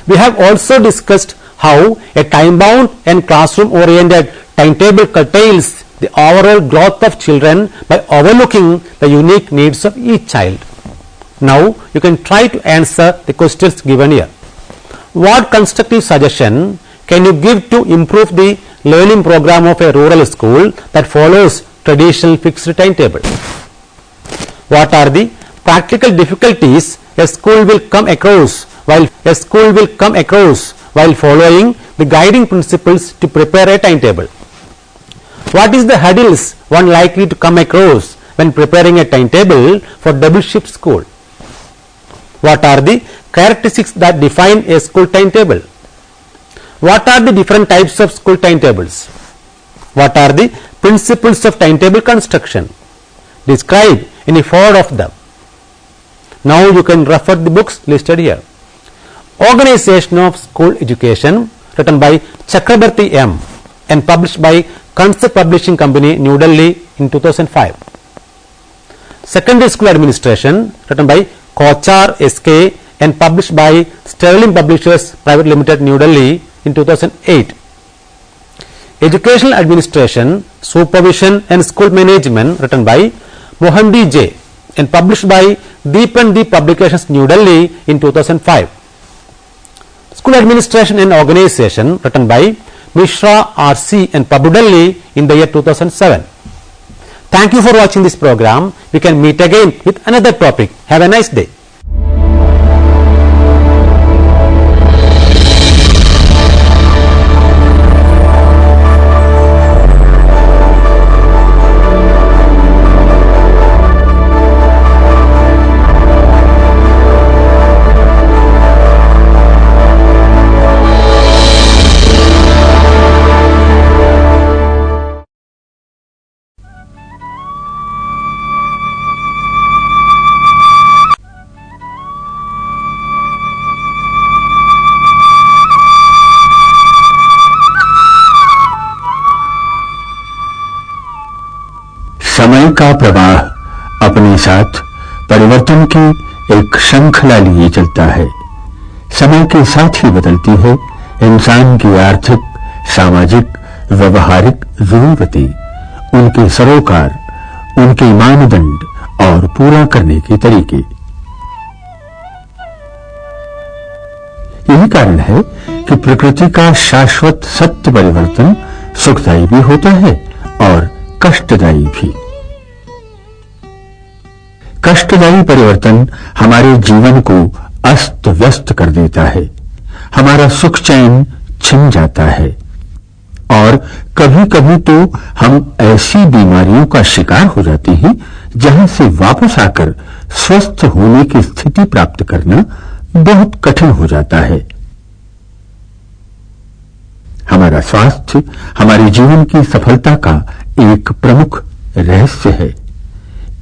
We have also discussed how a time-bound and classroom-oriented timetable curtails the overall growth of children by overlooking the unique needs of each child. Now you can try to answer the questions given here. What constructive suggestion can you give to improve the learning program of a rural school that follows traditional fixed timetable? What are the practical difficulties a school will come across while following the guiding principles to prepare a timetable? What is the hurdles one likely to come across when preparing a timetable for double shift school? What are the characteristics that define a school timetable? What are the different types of school timetables? What are the principles of timetable construction? Describe any 4 of them. Now you can refer the books listed here. Organization of School Education, written by Chakrabarti M. and published by Concept Publishing Company, New Delhi in 2005. Secondary School Administration, written by Kochar S.K. and published by Sterling Publishers Private Limited, New Delhi in 2008. Educational Administration, Supervision and School Management, written by Mohanty J. and published by Deep and Deep Publications, New Delhi in 2005. School Administration and Organization, written by Mishra R.C. and Prabhu Delhi in the year 2007. Thank you for watching this program. We can meet again with another topic. Have a nice day. का प्रवाह अपने साथ परिवर्तन की एक श्रृंखला लिए चलता है। समय के साथ ही बदलती है इंसान की आर्थिक, सामाजिक, व्यवहारिक जरूरतें, उनके सरोकार, उनके मानदंड और पूरा करने के तरीके। यही कारण है कि प्रकृति का शाश्वत सत्य परिवर्तन सुखदायी भी होता है और कष्टदायी भी। कष्टदायी परिवर्तन हमारे जीवन को अस्त व्यस्त कर देता है, हमारा सुख चैन छिन जाता है और कभी कभी तो हम ऐसी बीमारियों का शिकार हो जाते हैं जहां से वापस आकर स्वस्थ होने की स्थिति प्राप्त करना बहुत कठिन हो जाता है। हमारा स्वास्थ्य हमारे जीवन की सफलता का एक प्रमुख रहस्य है।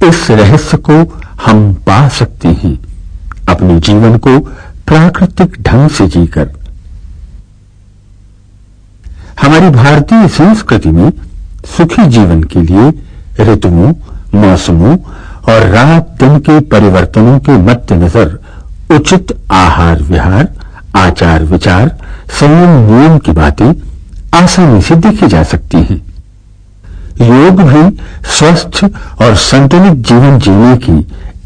इस रहस्य को हम पा सकते हैं अपने जीवन को प्राकृतिक ढंग से जीकर। हमारी भारतीय संस्कृति में सुखी जीवन के लिए ऋतुओं, मौसमों और रात दिन के परिवर्तनों के मद्देनजर उचित आहार विहार, आचार विचार, संयम नियम की बातें आसानी से देखी जा सकती हैं। योग भी स्वस्थ और संतुलित जीवन जीने की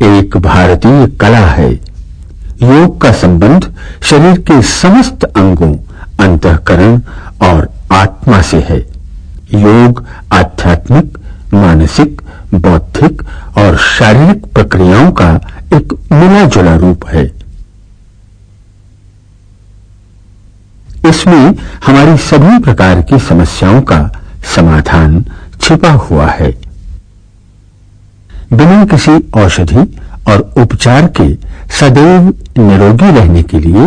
एक भारतीय कला है। योग का संबंध शरीर के समस्त अंगों, अंतःकरण और आत्मा से है। योग आध्यात्मिक, मानसिक, बौद्धिक और शारीरिक प्रक्रियाओं का एक मिला जुला रूप है। इसमें हमारी सभी प्रकार की समस्याओं का समाधान छिपा हुआ है। बिना किसी औषधि और उपचार के सदैव निरोगी रहने के लिए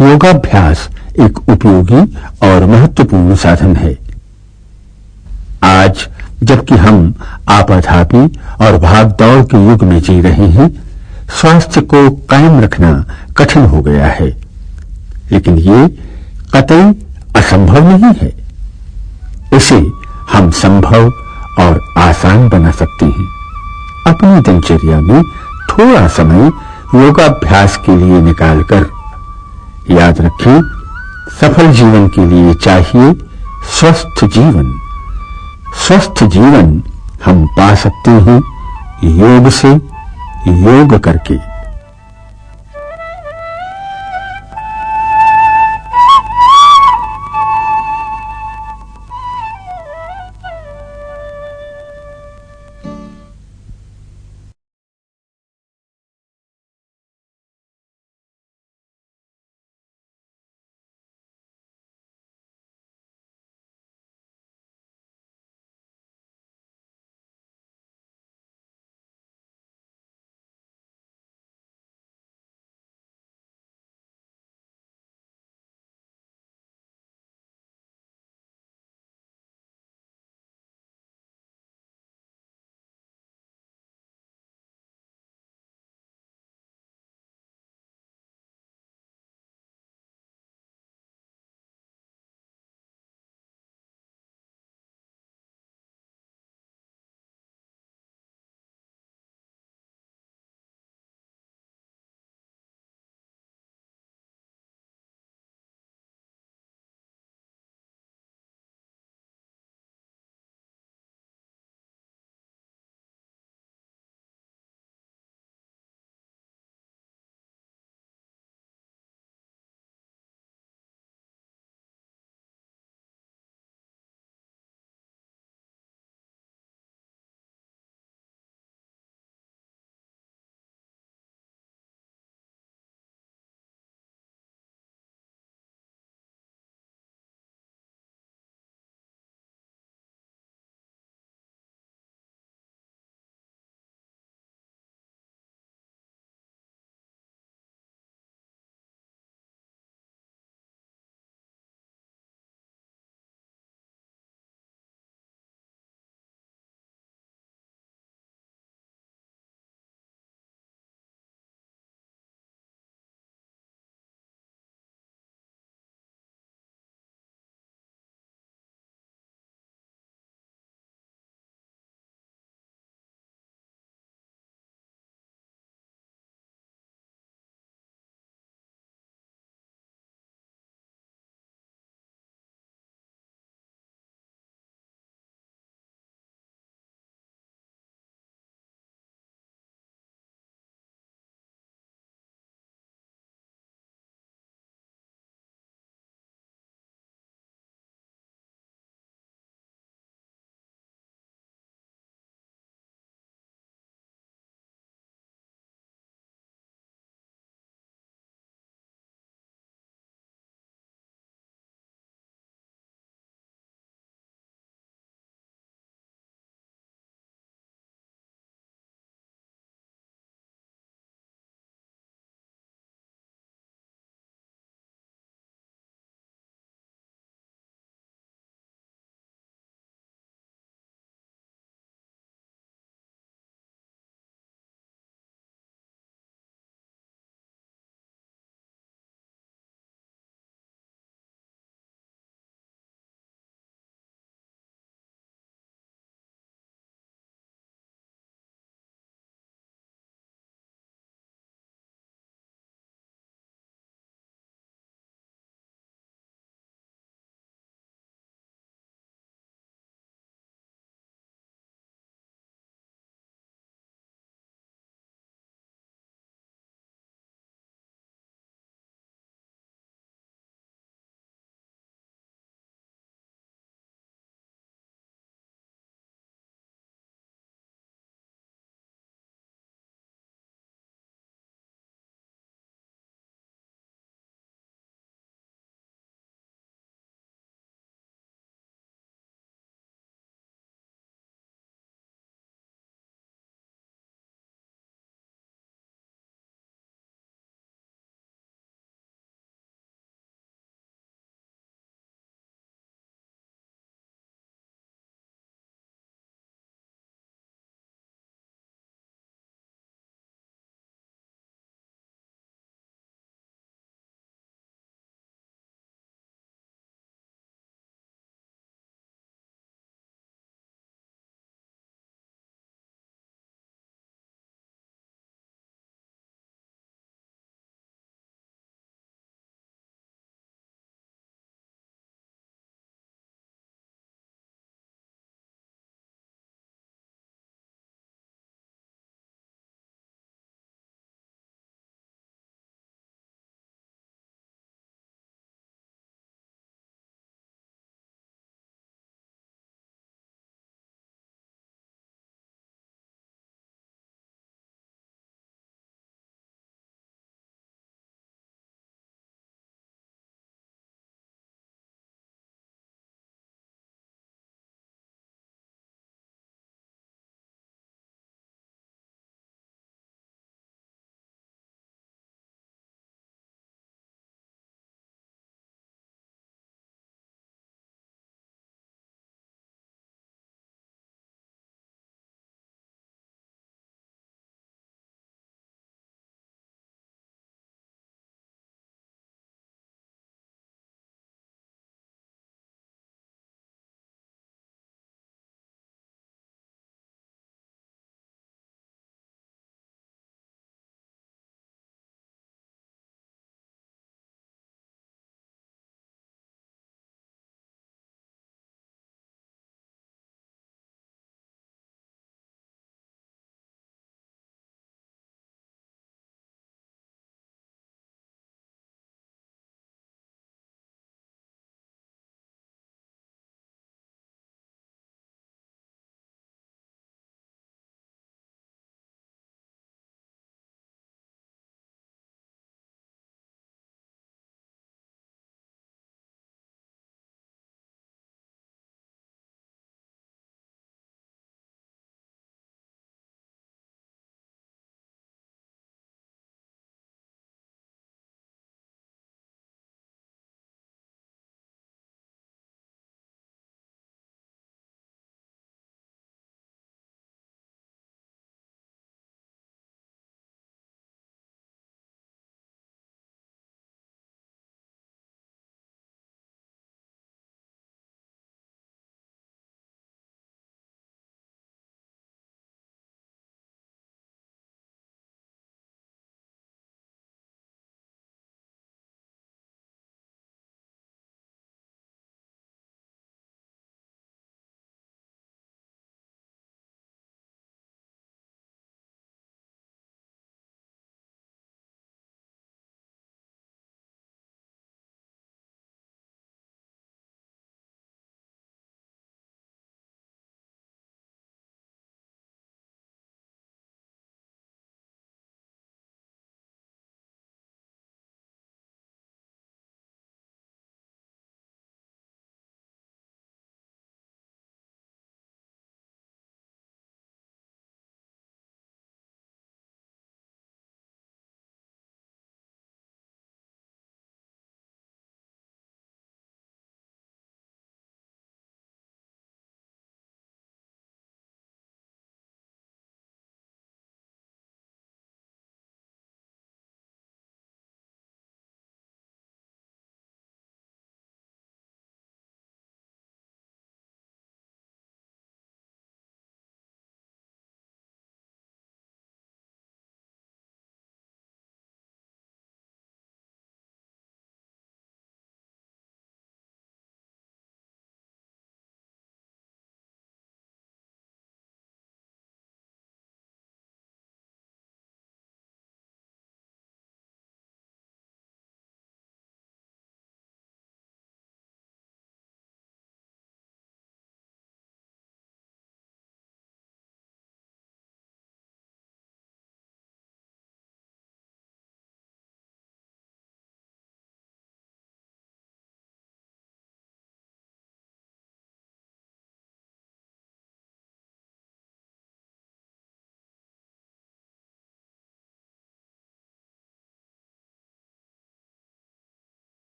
योगाभ्यास एक उपयोगी और महत्वपूर्ण साधन है। आज जबकि हम आपाधापी और भागदौड़ के युग में जी रहे हैं, स्वास्थ्य को कायम रखना कठिन हो गया है, लेकिन ये कतई असंभव नहीं है। इसे हम संभव और आसान बना सकते हैं। अपनी दिनचर्या में थोड़ा समय योगाभ्यास के लिए निकालकर। याद रखें, सफल जीवन के लिए चाहिए स्वस्थ जीवन। स्वस्थ जीवन हम पा सकते हैं योग से, योग करके।